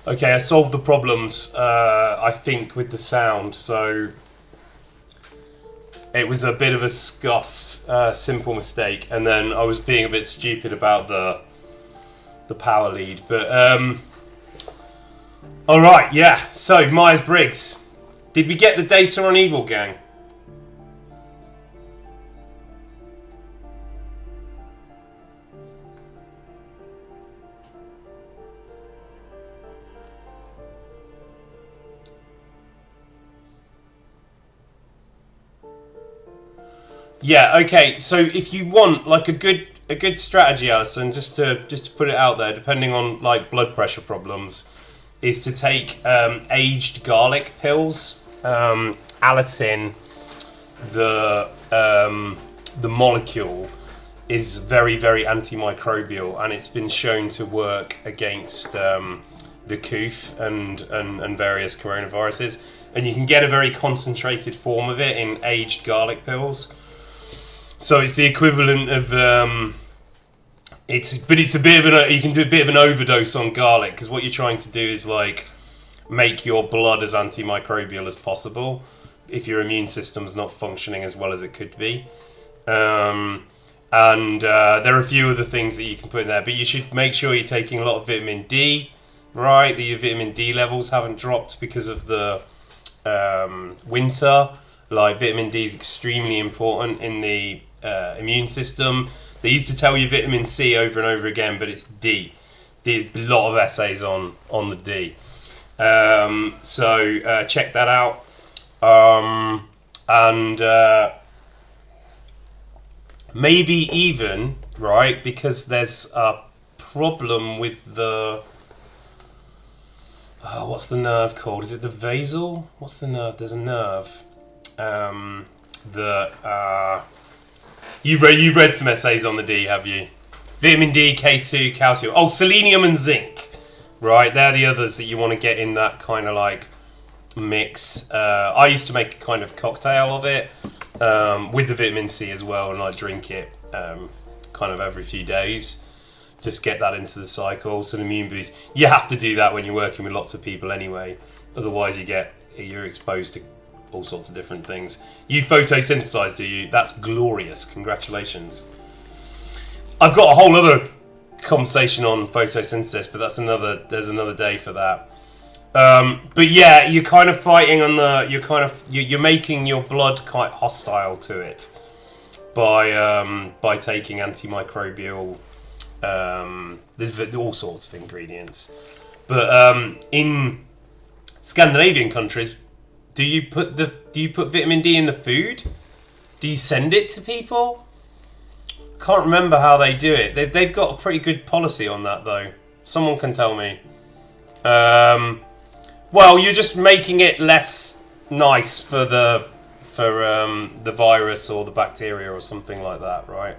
Okay, I solved the problems, I think, with the sound. So it was a bit of a scuff, simple mistake, and then I was being a bit stupid about the power lead. But all right, yeah. So Myers-Briggs, did we get the data on Evil Gang? Yeah, okay. So if you want like a good strategy, Alison, just to put it out there, depending on like blood pressure problems, is to take aged garlic pills. Allicin, the molecule, is very, very antimicrobial, and it's been shown to work against the COOF and various coronaviruses. And you can get a very concentrated form of it in aged garlic pills. So it's the equivalent of it's a bit of you can do a bit of an overdose on garlic, because what you're trying to do is like make your blood as antimicrobial as possible if your immune system's not functioning as well as it could be. And there are a few other things that you can put in there, but you should make sure you're taking a lot of vitamin D, right? That your vitamin D levels haven't dropped because of the winter. Like, vitamin D is extremely important in the immune system. They used to tell you vitamin C over and over again, but it's D. There's a lot of essays on the D. So check that out. And maybe even, right, because there's a problem with the... what's the nerve called? Is it the vasal? What's the nerve? There's a nerve. You've read some essays on the D, have you? Vitamin D, K2, calcium. Oh, selenium and zinc. Right, they're the others that you want to get in that kind of like mix. I used to make a kind of cocktail of it with the vitamin C as well, and I drink it kind of every few days. Just get that into the cycle. So an immune boost. You have to do that when you're working with lots of people anyway. Otherwise, you're exposed to all sorts of different things. You photosynthesize, do you? That's glorious. Congratulations. I've got a whole other conversation on photosynthesis, but there's another day for that. But yeah, you're kind of fighting on you're making your blood quite hostile to it by taking antimicrobial. There's all sorts of ingredients, but in Scandinavian countries, do you put vitamin D in the food? Do you send it to people? Can't remember how they do it. They've got a pretty good policy on that, though. Someone can tell me. Well, you're just making it less nice for the virus or the bacteria or something like that, right?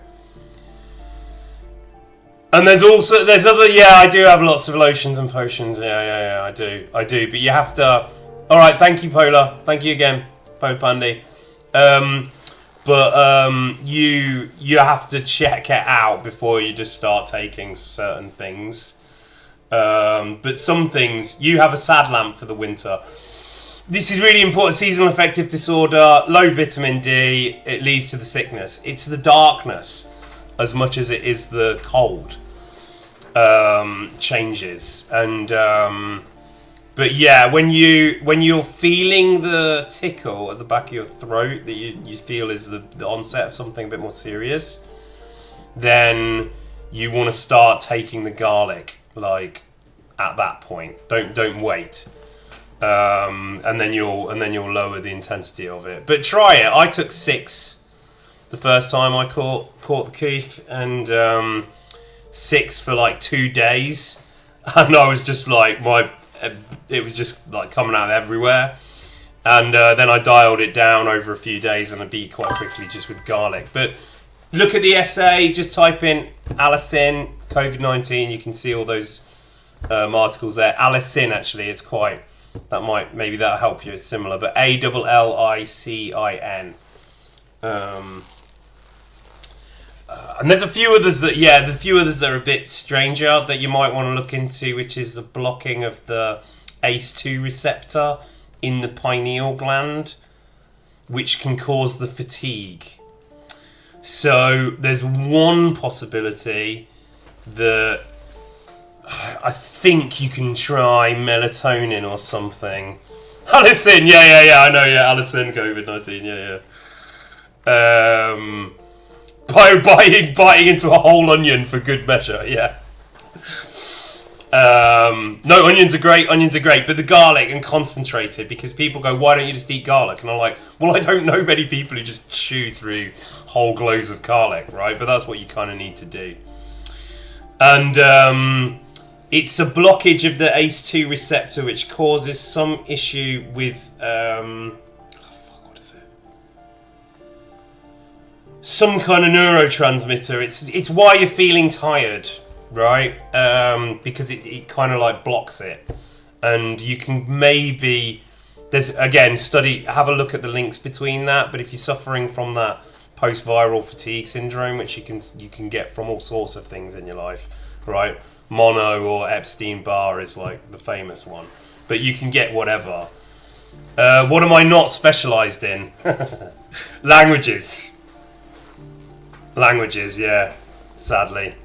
And there's other. Yeah, I do have lots of lotions and potions. Yeah, I do. But you have to. All right, thank you, Polar. Thank you again, Polar Pandy. But you have to check it out before you just start taking certain things. But some things, you have a sad lamp for the winter. This is really important. Seasonal affective disorder, low vitamin D, it leads to the sickness. It's the darkness as much as it is the cold changes. And but yeah, when you're feeling the tickle at the back of your throat that you feel is the onset of something a bit more serious, then you want to start taking the garlic like at that point. Don't wait, and then you'll lower the intensity of it. But try it. I took 6 the first time I caught the Keith, and 6 for like 2 days, and I was just like it was just like coming out everywhere. And then I dialed it down over a few days, and I beat quite quickly just with garlic. But look at the essay, just type in Allicin, COVID-19, you can see all those articles there. Allicin, actually, it's quite, maybe that'll help you, it's similar, but Allicin. And there's a few others that, the few others that are a bit stranger that you might want to look into, which is the blocking of the ACE2 receptor in the pineal gland, which can cause the fatigue. So there's one possibility that I think you can try melatonin or something. Alison, I know, Alison, COVID-19, biting into a whole onion for good measure, no, onions are great, but the garlic and concentrated, because people go, why don't you just eat garlic? And I'm like, well, I don't know many people who just chew through whole cloves of garlic, right? But that's what you kind of need to do. And it's a blockage of the ACE2 receptor, which causes some issue with what is it? Some kind of neurotransmitter. It's why you're feeling tired, right? Because it kind of like blocks it, and you can maybe have a look at the links between that. But if you're suffering from that post-viral fatigue syndrome, which you can get from all sorts of things in your life, right? Mono or Epstein-Barr is like the famous one, but you can get whatever. What am I not specialised in? Languages, yeah, sadly.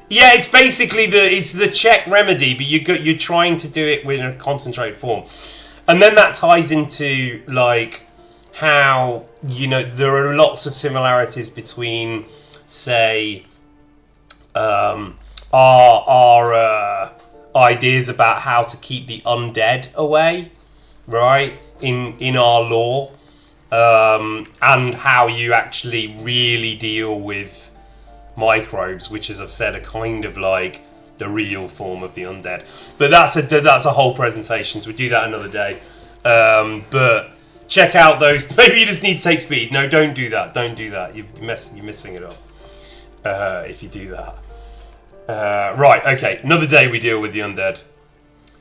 Yeah, it's basically the Czech remedy, but you're trying to do it in a concentrated form, and then that ties into like how there are lots of similarities between, say, our ideas about how to keep the undead away, right? In our law, and how you actually really deal with microbes, which, as I've said, are kind of like the real form of the undead. But that's a whole presentation, so we'll do that another day. But check out those. Maybe you just need to take speed. No, don't do that. You're missing it up if you do that. Right, okay. Another day we deal with the undead.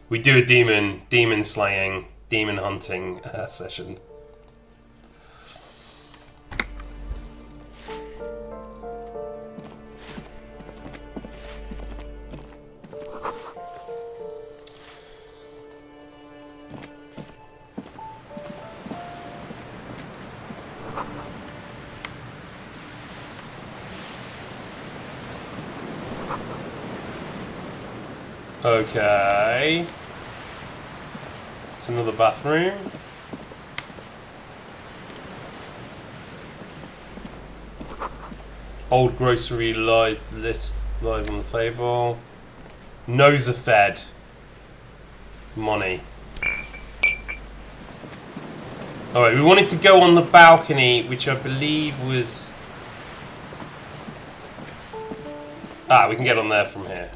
We do a demon slaying, demon hunting session. Okay. It's another bathroom. Old grocery list lies on the table. Nosafed. Money. Alright, we wanted to go on the balcony, which I believe was... we can get on there from here.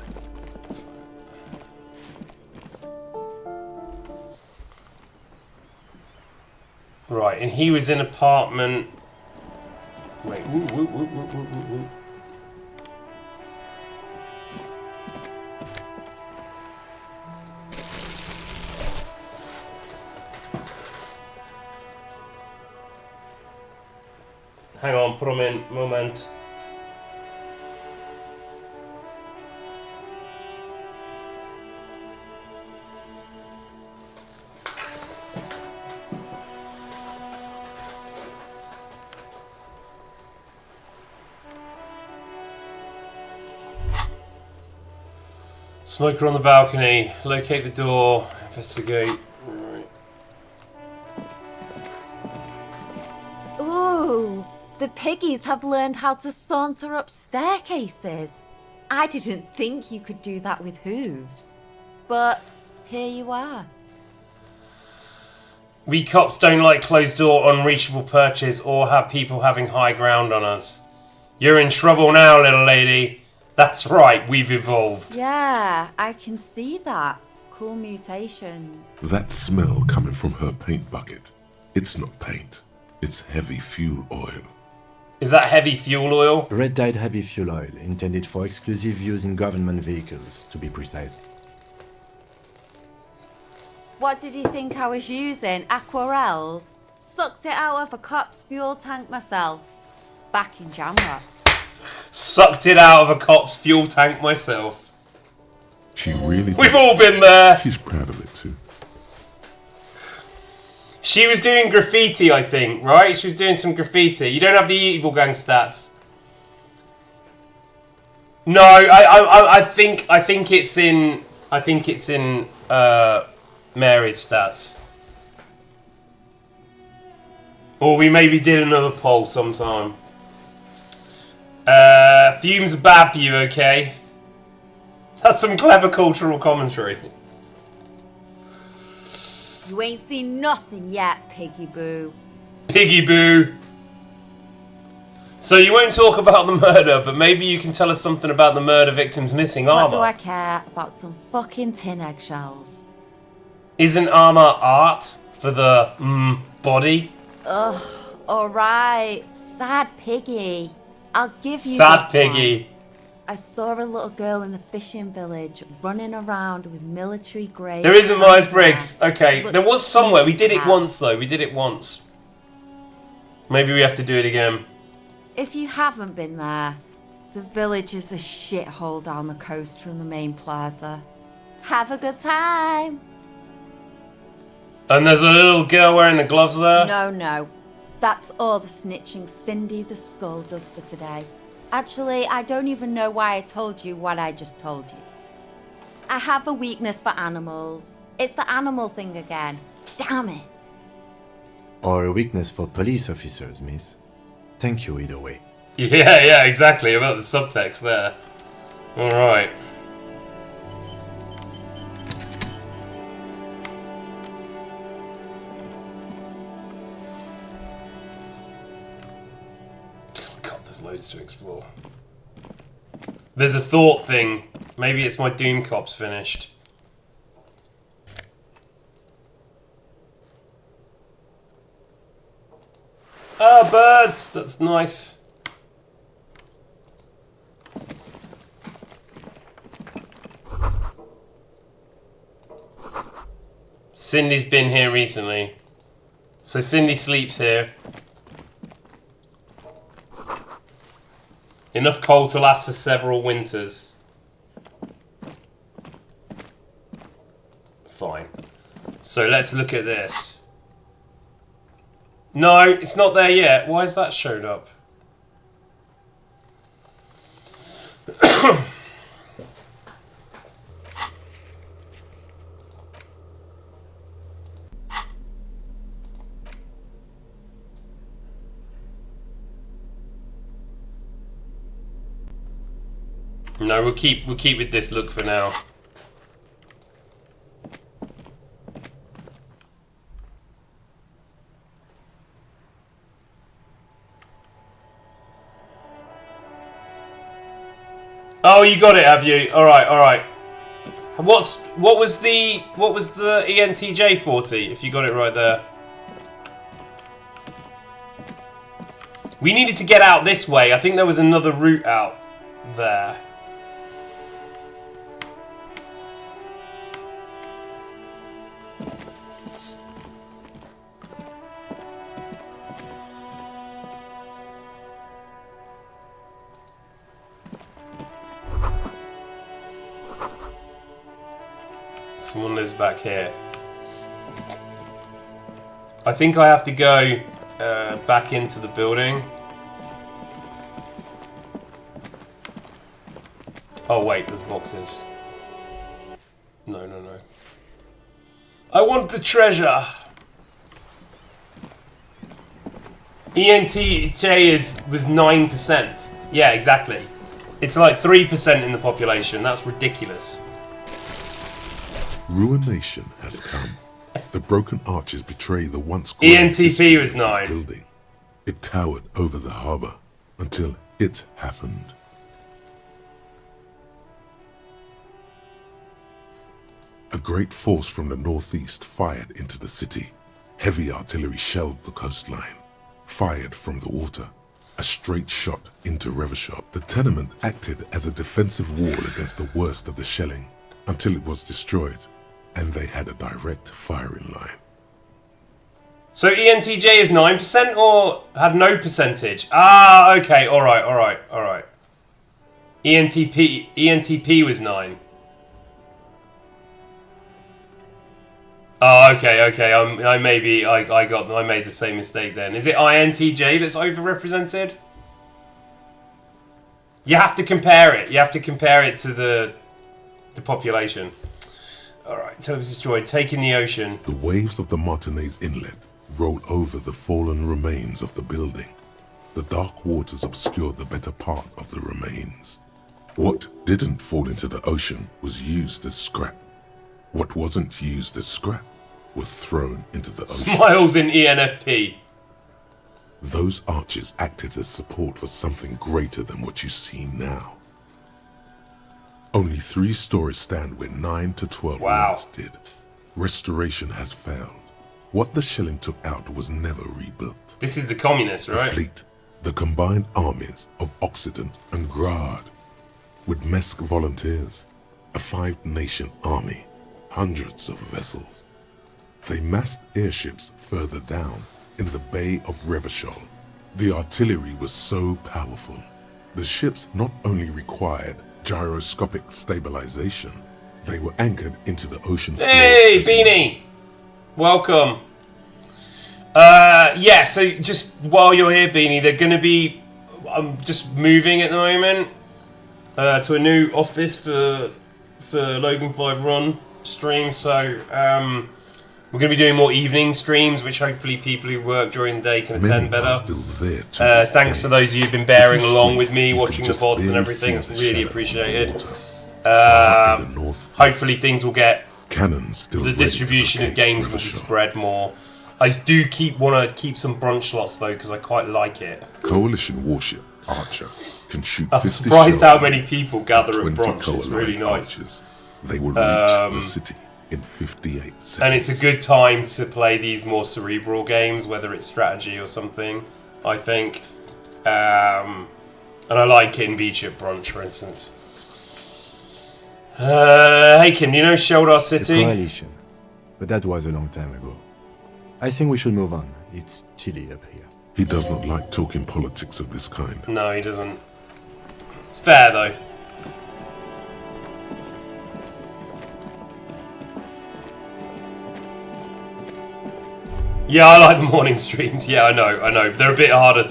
Right, and he was in apartment... Wait, woo. Hang on, put him in, moment. Smoker on the balcony. Locate the door. Investigate. Right. Ooh, the piggies have learned how to saunter up staircases. I didn't think you could do that with hooves. But here you are. We cops don't like closed door, unreachable perches, or have people having high ground on us. You're in trouble now, little lady. That's right, we've evolved. Yeah, I can see that. Cool mutations. That smell coming from her paint bucket. It's not paint. It's heavy fuel oil. Is that heavy fuel oil? Red-dyed heavy fuel oil, intended for exclusive use in government vehicles, to be precise. What did he think I was using? Aquarels? Sucked it out of a cop's fuel tank myself. back in Jamrock. Sucked it out of a cop's fuel tank myself. She really We've all been there. She's proud of it too. She was doing graffiti, I think, right? She was doing some graffiti. You don't have the evil gang stats. No, I think it's in Mary's stats. Or we maybe did another poll sometime. Fumes are bad for you, okay? That's some clever cultural commentary. You ain't seen nothing yet, Piggy Boo. Piggy Boo. So you won't talk about the murder, but maybe you can tell us something about the murder victim's missing armor. What do I care about some fucking tin eggshells? Isn't armor art for the body? Ugh, alright. Sad Piggy. I'll give you Sad this Piggy. one. I saw a little girl in the fishing village running around with military grade. There isn't Myers-Briggs. Okay, But there was somewhere. We did it yeah. once, though. We did it once. Maybe we have to do it again. If you haven't been there, the village is a shithole down the coast from the main plaza. Have a good time. And there's a little girl wearing the gloves there? No. That's all the snitching Cindy the Skull does for today. Actually, I don't even know why I told you what I just told you. I have a weakness for animals. It's the animal thing again. Damn it. Or a weakness for police officers, miss. Thank you either way. Yeah, exactly. About the subtext there. Alright. God, there's loads to explore. There's a thought thing. Maybe it's my Doom Cops finished. Ah, birds! That's nice. Cindy's been here recently. So Cindy sleeps here. Enough coal to last for several winters. Fine. So let's look at this. No, it's not there yet. Why has that showed up? No, we'll keep with this look for now. Oh, you got it, have you? All right. What was the ENTJ 40? If you got it right there. We needed to get out this way. I think there was another route out there. Someone lives back here. I think I have to go back into the building. Oh wait, there's boxes. No. I want the treasure. ENTJ was 9%. Yeah, exactly. It's like 3% in the population. That's ridiculous. Ruination has come. The broken arches betray the once ENTP was 9. Building. It towered over the harbor until it happened. A great force from the northeast fired into the city. Heavy artillery shelled the coastline. Fired from the water. A straight shot into Revershot. The tenement acted as a defensive wall against the worst of the shelling until it was destroyed, and they had a direct firing line. So ENTJ is 9% or had no percentage? Ah, okay, alright. ENTP was 9. Oh, okay. I made the same mistake then. Is it INTJ that's overrepresented? You have to compare it. You have to compare it to the population. Alright, television destroyed. Taking the ocean. The waves of the Martinez Inlet roll over the fallen remains of the building. The dark waters obscure the better part of the remains. What didn't fall into the ocean was used as scrap. What wasn't used as scrap was thrown into the ocean. Smiles in ENFP. Those arches acted as support for something greater than what you see now. Only 3 stories stand where 9 to 12 once did. Restoration has failed. What the shelling took out was never rebuilt. This is the communists, right? The fleet, the combined armies of Occident and Grad, with Mesk volunteers, a 5-nation army, hundreds of vessels. They massed airships further down in the Bay of Revachol. The artillery was so powerful. The ships not only required gyroscopic stabilization, they were anchored into the ocean floor. Hey, Beanie! Welcome. Yeah, so just while you're here, Beanie, they're going to be... I'm just moving at the moment to a new office for Logan 5 Run stream, so we're going to be doing more evening streams, which hopefully people who work during the day can attend better. Thanks for those of you who've been bearing along with me, watching the VODs and everything. It's really appreciated. Hopefully things will get... The distribution of games will be spread more. I do want to keep some brunch slots though, because I quite like it. Coalition warship Archer can shoot 50 I'm surprised shells how many people gather at brunch. It's really nice. Archers. They will reach the city in 58 seconds. And it's a good time to play these more cerebral games, whether it's strategy or something, I think. And I like Kitten Beach at brunch, for instance. Hey Kim, do you know Sheldar City? The Coalition. But that was a long time ago. I think we should move on. It's chilly up here. He does not like talking politics of this kind. No, he doesn't. It's fair though. Yeah, I like the morning streams. Yeah, I know. They're a bit harder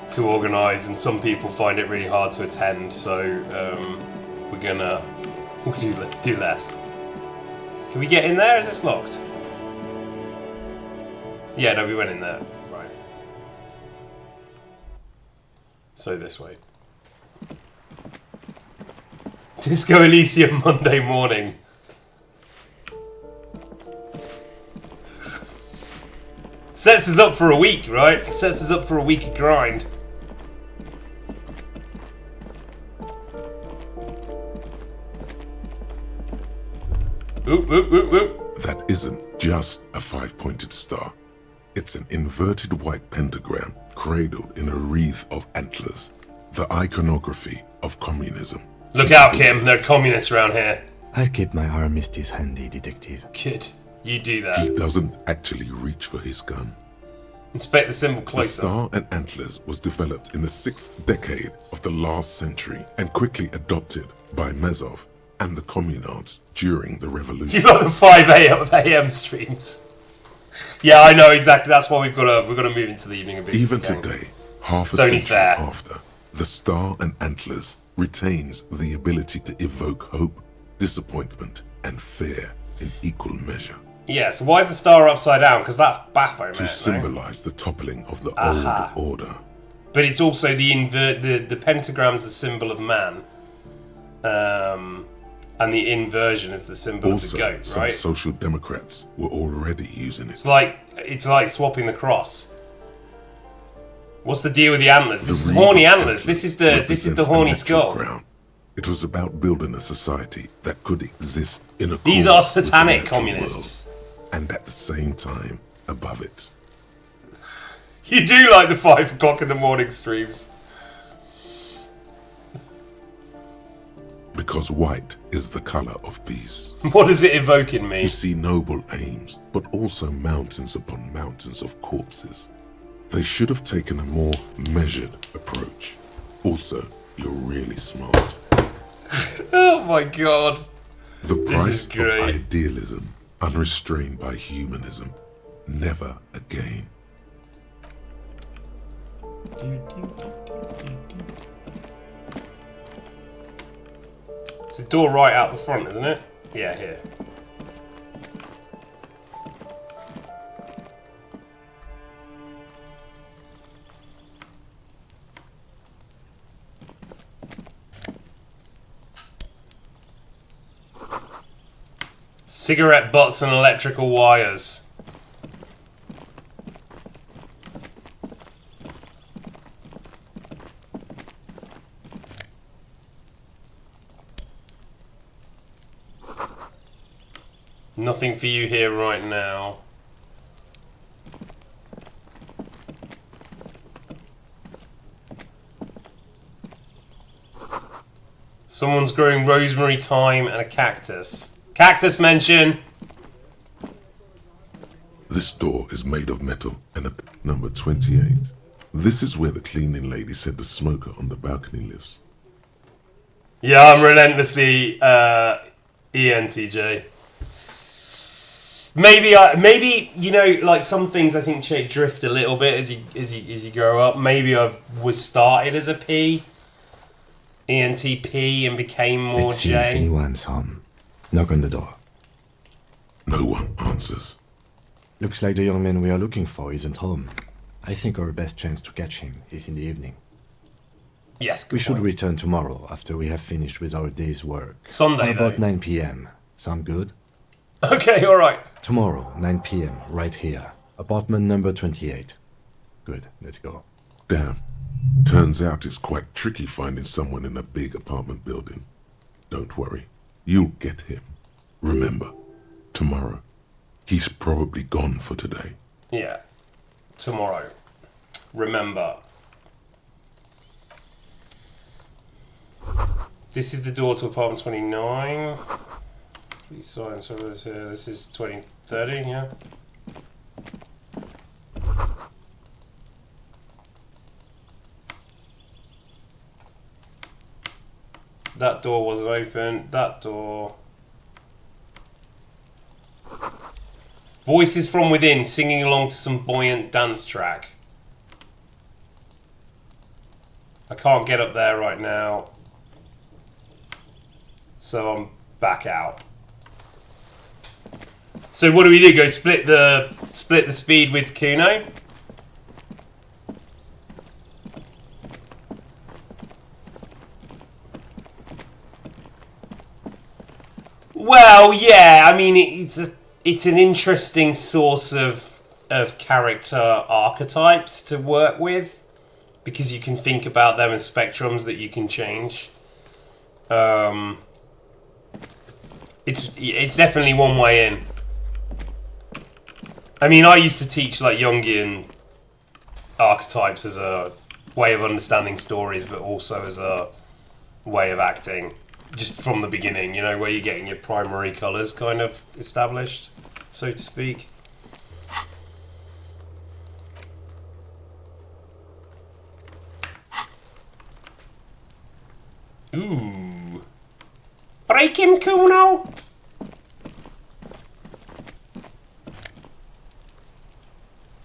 to organise, and some people find it really hard to attend. So we'll do less. Can we get in there? Is this locked? Yeah, no, we went in there. Right. So this way. Disco Elysium Monday morning. Sets us up for a week, right? Sets us up for a week of grind. Oop, oop, oop, oop. That isn't just a 5-pointed star. It's an inverted white pentagram cradled in a wreath of antlers. The iconography of communism. Look out, Kim. There are communists around here. I'll keep my armistice handy, detective. Good. You do that. He doesn't actually reach for his gun. Inspect the symbol closer. The star and antlers was developed in the 6th decade of the last century and quickly adopted by Mazov and the communards during the revolution. You like the 5 a.m. streams. Yeah, I know exactly. That's why we've got to move into the evening a bit. Even today, half a century after, the star and antlers retains the ability to evoke hope, disappointment, and fear in equal measure. Yeah, so why is the star upside down? Because that's Baphomet. To symbolise the toppling of the old order. But it's also the pentagram's the symbol of man. And the inversion is the symbol of the goat, some right? social democrats were already using it. It's like swapping the cross. What's the deal with the antlers? This is horny antlers. This is the horny skull. Crown. It was about building a society that could exist in a. These are satanic communists. World, and at the same time, above it. You do like the 5 o'clock in the morning streams. Because white is the color of peace. What does it evoke in me? You see noble aims, but also mountains upon mountains of corpses. They should have taken a more measured approach. Also, you're really smart. Oh my god. The This price is of great. idealism, unrestrained by humanism. Never again. It's a door right out the front, isn't it? Yeah, here. Cigarette butts and electrical wires. Nothing for you here right now. Someone's growing rosemary, thyme, and a cactus. Cactus mention! This door is made of metal and number 28. This is where the cleaning lady said the smoker on the balcony lives. Yeah, I'm relentlessly ENTJ. Maybe you know, like some things I think drift a little bit as you grow up. Maybe I was started as a P, ENTP, and became more Let's see if J. anyone's home. Knock on the door. No one answers. Looks like the young man we are looking for isn't home. I think our best chance to catch him is in the evening. Yes, we should return tomorrow after we have finished with our day's work. Sunday, About though. 9 p.m. Sound good? Okay, alright. Tomorrow, 9 p.m., right here. Apartment number 28. Good, let's go. Damn. Turns out it's quite tricky finding someone in a big apartment building. Don't worry. You'll get him. Remember, tomorrow. He's probably gone for today. Yeah. Tomorrow. Remember. This is the door to apartment 29. Please sign so this is 2030, yeah. That door wasn't open. That door. Voices from within singing along to some buoyant dance track. I can't get up there right now. So I'm back out. So what do we do? Go split the speed with Kuno? Well, yeah. I mean, it's an interesting source of character archetypes to work with, because you can think about them as spectrums that you can change. It's definitely one way in. I mean, I used to teach like Jungian archetypes as a way of understanding stories, but also as a way of acting. Just from the beginning, you know, where you're getting your primary colours kind of established, so to speak. Ooh. Break him, Kuno!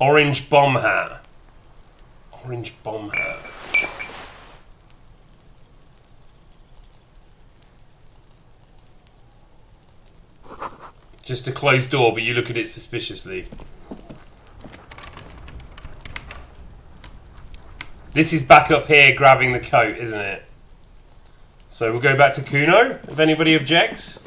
Orange bomb hat. Orange bomb hat. Just a closed door, but you look at it suspiciously. This is back up here grabbing the coat, isn't it? So we'll go back to Kuno, if anybody objects.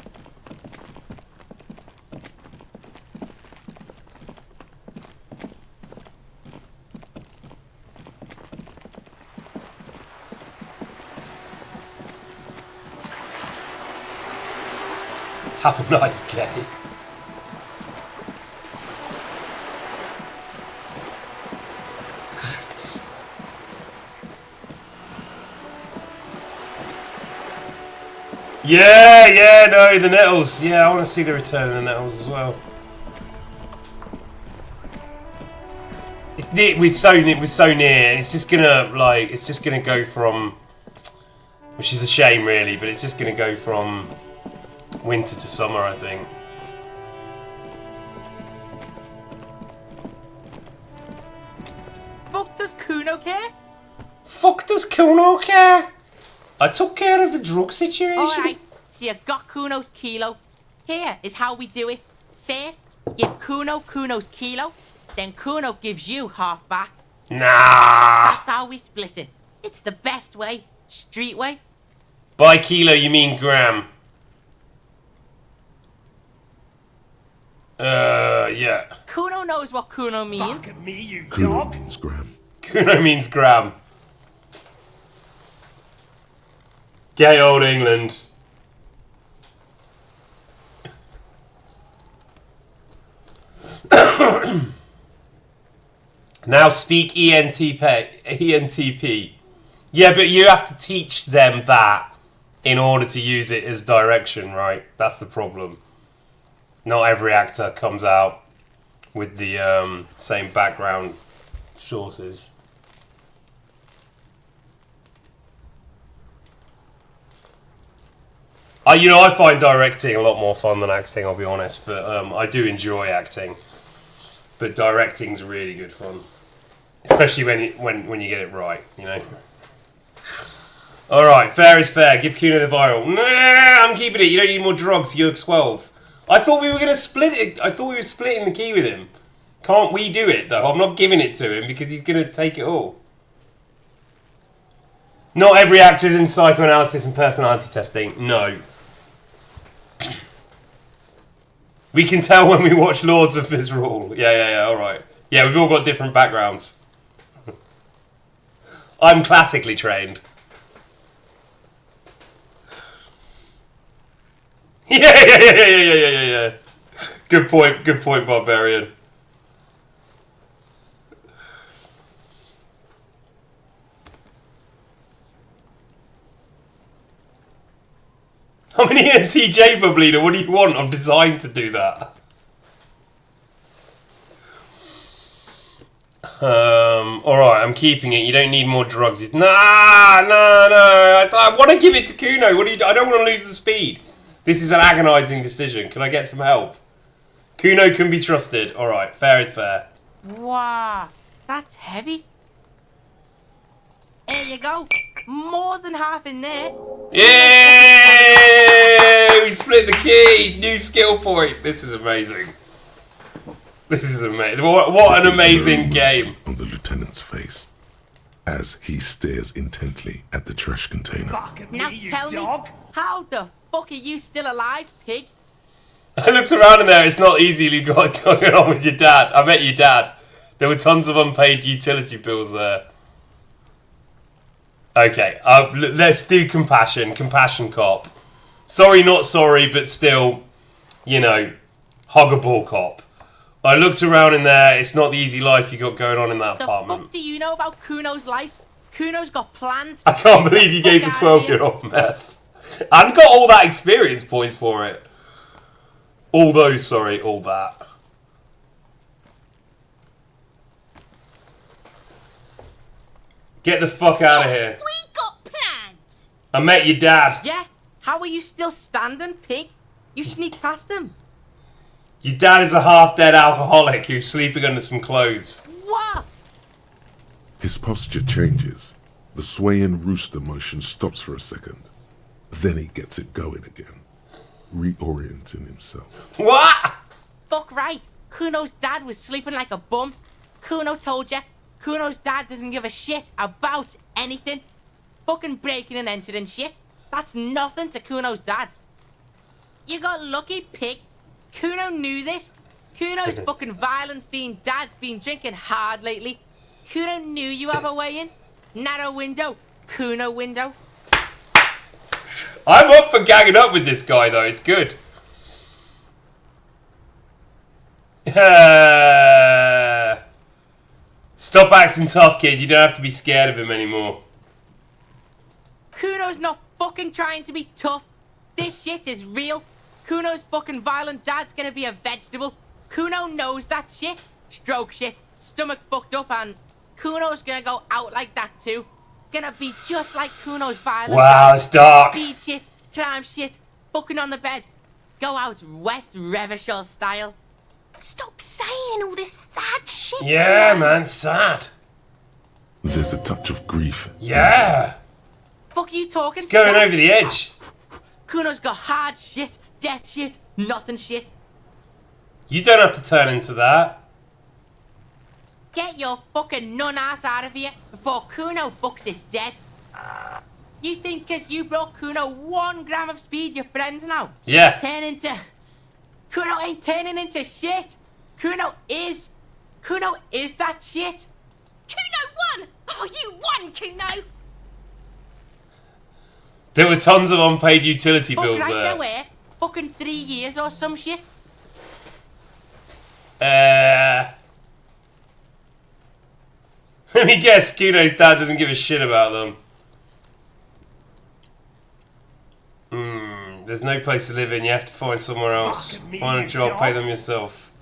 Have a nice day. Yeah, no, the nettles. Yeah, I want to see the return of the nettles as well. We're so near, and it's just gonna go from, which is a shame really, but it's just gonna go from winter to summer, I think. Fuck does Kuno care? Fuck does Kuno care? I took care of the drug situation. Alright, so you got Kuno's kilo. Here is how we do it. First, give Kuno Kuno's kilo, then Kuno gives you half back. Nah. That's how we split it. It's the best way. Street way. By kilo, you mean gram. Yeah. Kuno knows what Kuno means. Fuck me, you Kuno dog. means gram. Kuno means gram. Gay old England. Now speak ENTP. Yeah, but you have to teach them that in order to use it as direction, right? That's the problem. Not every actor comes out with the same background sources. I find directing a lot more fun than acting, I'll be honest, but I do enjoy acting. But directing's really good fun. Especially when you get it right, you know. Alright, fair is fair. Give Kuno the viral. Nah, I'm keeping it. You don't need more drugs. You're 12. I thought we were going to split it. I thought we were splitting the key with him. Can't we do it, though? I'm not giving it to him because he's going to take it all. Not every actor is in psychoanalysis and personality testing. No. We can tell when we watch Lords of Misrule. Yeah, alright. Yeah, we've all got different backgrounds. I'm classically trained. Yeah. Good point, Barbarian. I'm an ENTJ bub leader. What do you want? I'm designed to do that. Alright, I'm keeping it. You don't need more drugs. No. I want to give it to Kuno. I don't want to lose the speed. This is an agonising decision. Can I get some help? Kuno can be trusted. Alright, fair is fair. Wow, that's heavy. There you go. More than half in there. Yay! We split the key. New skill point. This is amazing. This is amazing. What an amazing game. On the lieutenant's face, as he stares intently at the trash container. Now tell me, how the fuck are you still alive, pig? I looked around in there. It's not easily going on with your dad. I met your dad. There were tons of unpaid utility bills there. Okay, let's do compassion. Compassion cop. Sorry, not sorry, but still, you know, hog a ball cop. I looked around in there. It's not the easy life you got going on in that apartment. What do you know about Kuno's life? Kuno's got plans. I can't believe you gave the 12-year-old meth. I haven't got all that experience points for it. All that. Get the fuck out of here. We got plans. I met your dad. Yeah? How are you still standing, pig? You sneaked past him. Your dad is a half-dead alcoholic who's sleeping under some clothes. What? His posture changes. The swaying rooster motion stops for a second. Then he gets it going again, reorienting himself. What? Fuck right. Kuno's dad was sleeping like a bum. Kuno told ya. Kuno's dad doesn't give a shit about anything. Fucking breaking and entering shit. That's nothing to Kuno's dad. You got lucky, pig. Kuno knew this. Kuno's fucking violent fiend dad's been drinking hard lately. Kuno knew you have a way in. Narrow window. Kuno window. I'm up for gagging up with this guy, though. It's good. Stop acting tough, kid. You don't have to be scared of him anymore. Kuno's not fucking trying to be tough. This shit is real. Kuno's fucking violent dad's gonna be a vegetable. Kuno knows that shit. Stroke shit. Stomach fucked up, and Kuno's gonna go out like that too. Gonna be just like Kuno's violent Wow, dad. it's dark. Speed shit, crime shit, fucking on the bed. Go out West Revachol style. Stop saying all this sad shit. Yeah, man, sad. There's a touch of grief. Yeah. Fuck you talking? It's going son? over the edge. Kuno's got hard shit, death shit, nothing shit. You don't have to turn into that. Get your fucking nun ass out of here before Kuno fucks it dead. You think 'cause you brought Kuno 1 gram of speed, you're friends now? Yeah. Turn into... Kuno ain't turning into shit. Kuno is that shit. Kuno won! Oh, you won, Kuno! There were tons of unpaid utility bills Fuck right there. there were. Fucking 3 years or some shit. Let me guess, Kuno's dad doesn't give a shit about them. There's no place to live in, you have to find somewhere else. Fuck me, Find a job, dog. pay them yourself.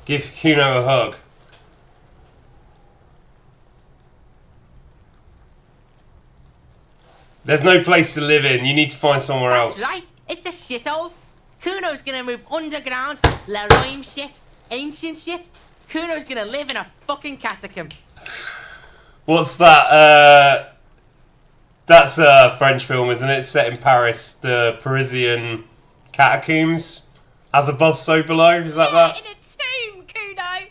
Give Kuno a hug. There's no place to live in, you need to find somewhere else. That's right. It's a shithole. Kuno's gonna move underground. Leroy shit. Ancient shit. Kuno's gonna live in a fucking catacomb. What's that? That's a French film, isn't it? Set in Paris, the Parisian catacombs. As above, so below. Is that that? In a tomb, Kuno!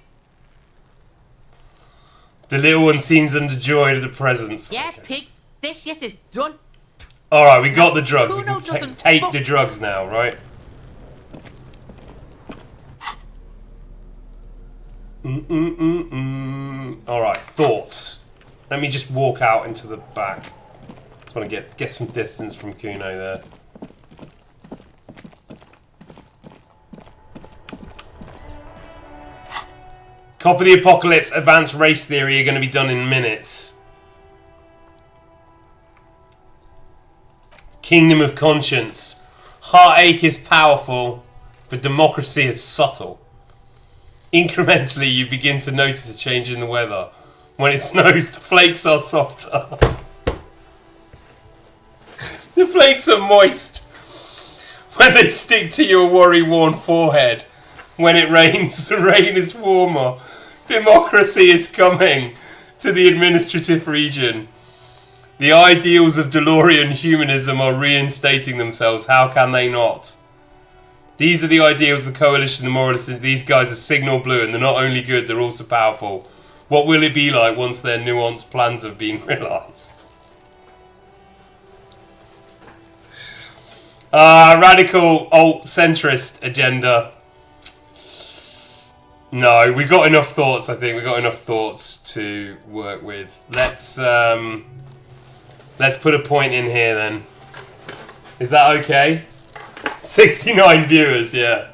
The little one seems underjoyed at the presence. Yeah, pig. This shit is done. Alright, we got the drug. We Kuno can doesn't take fuck- the drugs now, right? Alright, thoughts. Let me just walk out into the back. Just want to get some distance from Kuno there. Copy the Apocalypse, Advanced Race Theory are going to be done in minutes. Kingdom of Conscience. Heartache is powerful, but democracy is subtle. Incrementally, you begin to notice a change in the weather. When it snows, the flakes are softer. The flakes are moist. When they stick to your worry-worn forehead. When it rains, the rain is warmer. Democracy is coming to the administrative region. The ideals of DeLorean humanism are reinstating themselves. How can they not? These are the ideals of the coalition, the moralists. These guys are signal blue, and they're not only good, they're also powerful. What will it be like once their nuanced plans have been realised? Radical alt-centrist agenda. No, we got enough thoughts, I think. We got enough thoughts to work with. Let's put a point in here then. Is that okay? 69 viewers, yeah.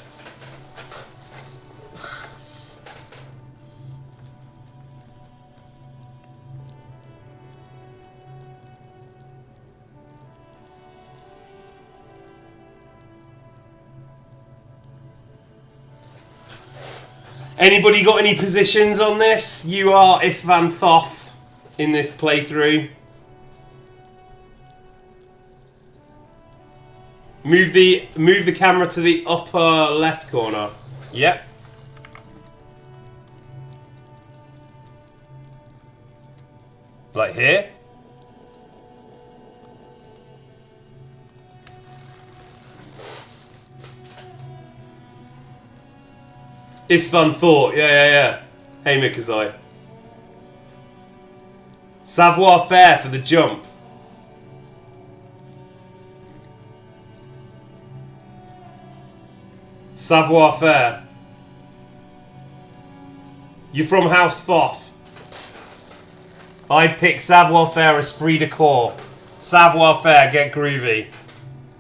Anybody got any positions on this? You are Istvan Thoth in this playthrough. Move the camera to the upper left corner. Yep. Like here? Istvan Thought, yeah. Hey Mikazai. Savoir faire for the jump. Savoir faire. You're from House Thoth. I'd pick Savoir faire, Esprit de Corps. Savoir faire, get groovy.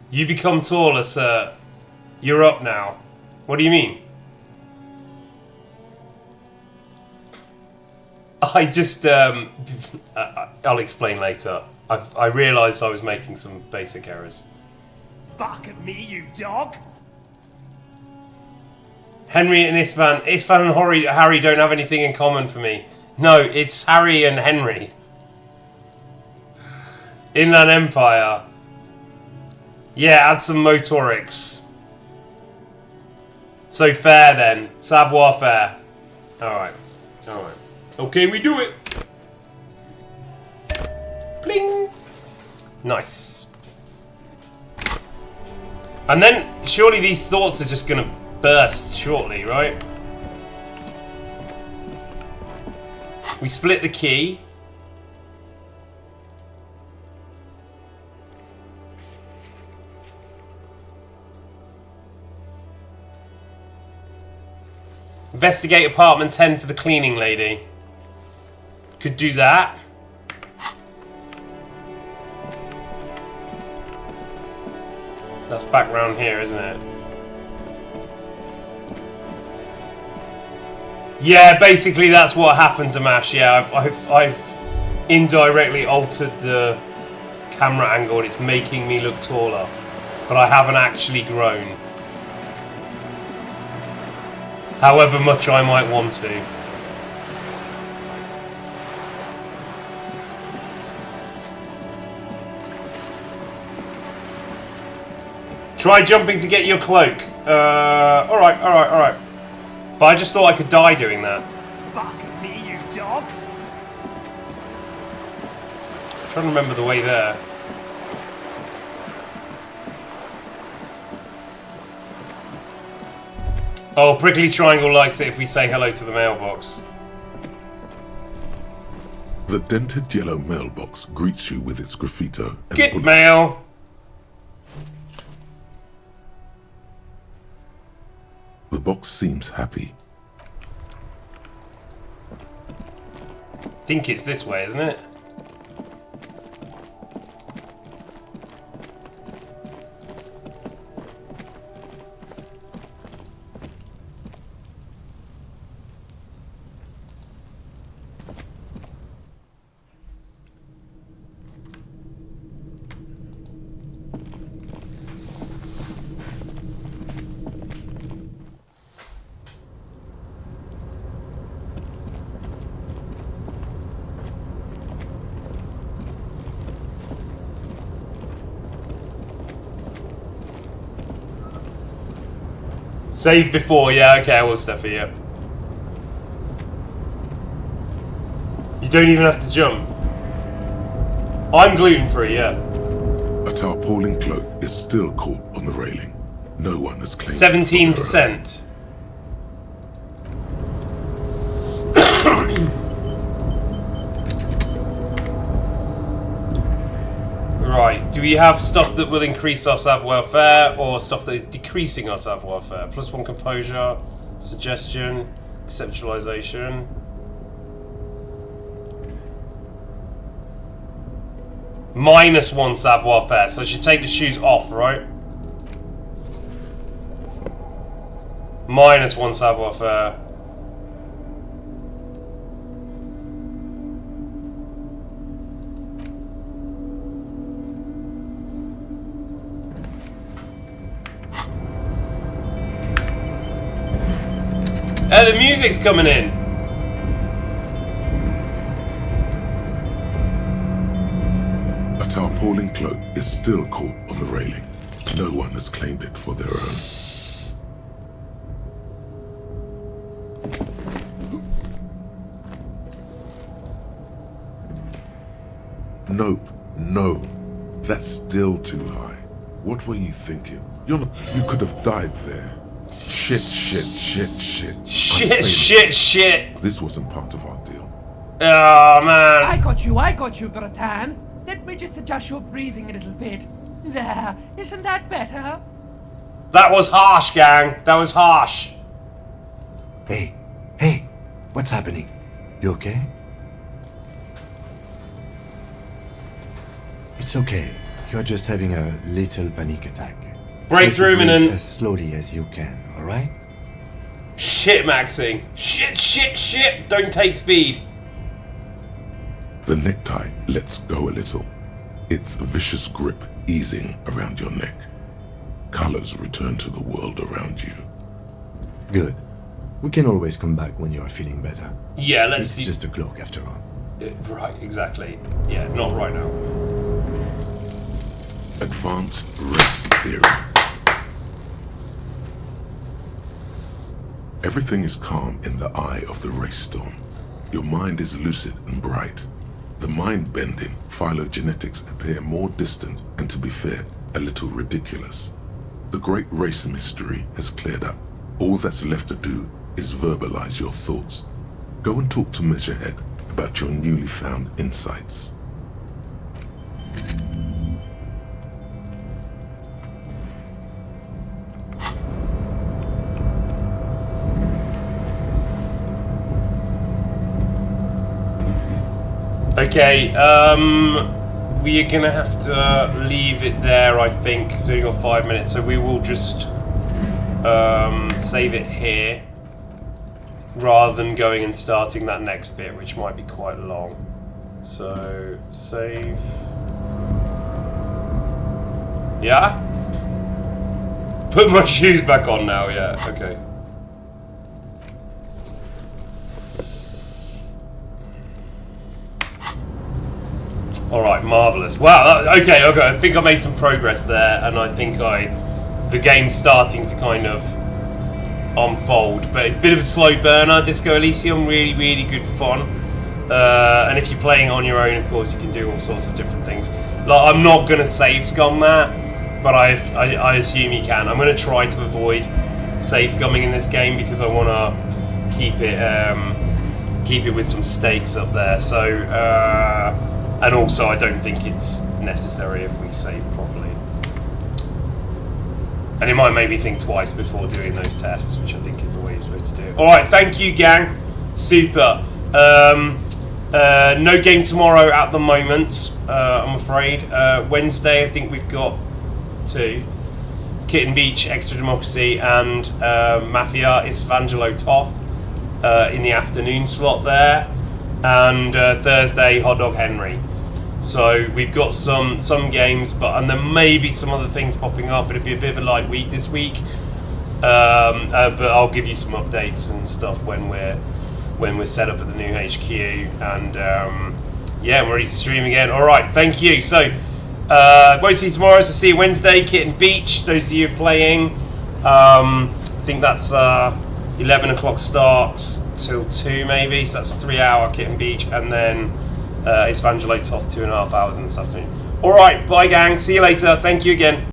You become taller, sir. You're up now. What do you mean? I just, I'll explain later. I realised I was making some basic errors. Bark at me, you dog! Henry and Istvan and Harry don't have anything in common for me. No, it's Harry and Henry. Inland Empire. Yeah, add some motorics. So fair then. Savoir faire. Alright. Alright. Okay, we do it. Bling. Nice. And then, surely these thoughts are just gonna burst shortly, right? We split the key. Investigate apartment 10 for the cleaning lady. Could do that. That's back round here, isn't it? Yeah, basically that's what happened, Damash. Yeah, I've indirectly altered the camera angle and it's making me look taller. But I haven't actually grown. However much I might want to. Try jumping to get your cloak. Alright. But I just thought I could die doing that. Bark at me, you dog! I'm trying to remember the way there. Oh, Prickly Triangle likes it if we say hello to the mailbox. The dented yellow mailbox greets you with its graffito and Get mail! The box seems happy. I think it's this way, isn't it? Save before, yeah, okay, I will stuff for you. You don't even have to jump. I'm gluten-free, yeah. A tarpaulin cloak is still caught on the railing. No one has claimed 17%. Right, do we have stuff that will increase our savoir-faire or stuff that is decreasing our savoir-faire? +1 composure, suggestion, conceptualization. -1 savoir-faire, so I should take the shoes off, right? -1 savoir-faire. Hey, the music's coming in. A tarpaulin cloak is still caught on the railing. No one has claimed it for their own. Nope, no. That's still too high. What were you thinking? You could have died there. Shit. Shit. This wasn't part of our deal. Oh, man. I got you, Bratan. Let me just adjust your breathing a little bit. There, isn't that better? That was harsh, gang. That was harsh. Hey, what's happening? You okay? It's okay. You're just having a little panic attack. Breakthrough imminent. As slowly as you can, alright? Shit, Maxing. Shit. Don't take speed. The necktie lets go a little, its vicious grip easing around your neck. Colors return to the world around you. Good. We can always come back when you are feeling better. Yeah, let's It's just a cloak after all. Right, exactly. Yeah, not right now. Advanced race theory. Everything is calm in the eye of the race storm. Your mind is lucid and bright. The mind-bending phylogenetics appear more distant and, to be fair, a little ridiculous. The great race mystery has cleared up. All that's left to do is verbalize your thoughts. Go and talk to Measurehead about your newly found insights. Okay, we are gonna have to leave it there, I think, because we've got 5 minutes, so we will just save it here rather than going and starting that next bit, which might be quite long. So, save. Yeah? Put my shoes back on now, yeah, okay. Alright, marvellous. Wow, okay, I think I made some progress there, and I think the game's starting to kind of unfold. But it's a bit of a slow burner, Disco Elysium, really, really good fun. And if you're playing on your own, of course, you can do all sorts of different things. Like, I'm not going to save scum that, but I assume you can. I'm going to try to avoid save scumming in this game because I want to keep it with some stakes up there. So, and also, I don't think it's necessary if we save properly. And it might make me think twice before doing those tests, which I think is the way you're supposed to do it. Alright, thank you, gang. Super. No game tomorrow at the moment, I'm afraid. Wednesday, I think we've got 2. Kitten Beach, Extra Democracy, and Mafia Isvangelo Toth in the afternoon slot there. And Thursday, Hot Dog Henry. So we've got some games, and there may be some other things popping up. It'll be a bit of a light week this week, but I'll give you some updates and stuff when we're set up at the new HQ, and yeah, I'm ready to stream again. All right, thank you. So won't see you tomorrow. So see you Wednesday, Kitten Beach. Those of you playing, I think that's 11 o'clock start till 2 maybe. So that's a 3-hour Kitten Beach, and then. It's Vangelo Toth, 2.5 hours in this afternoon. Alright, bye gang, see you later, thank you again.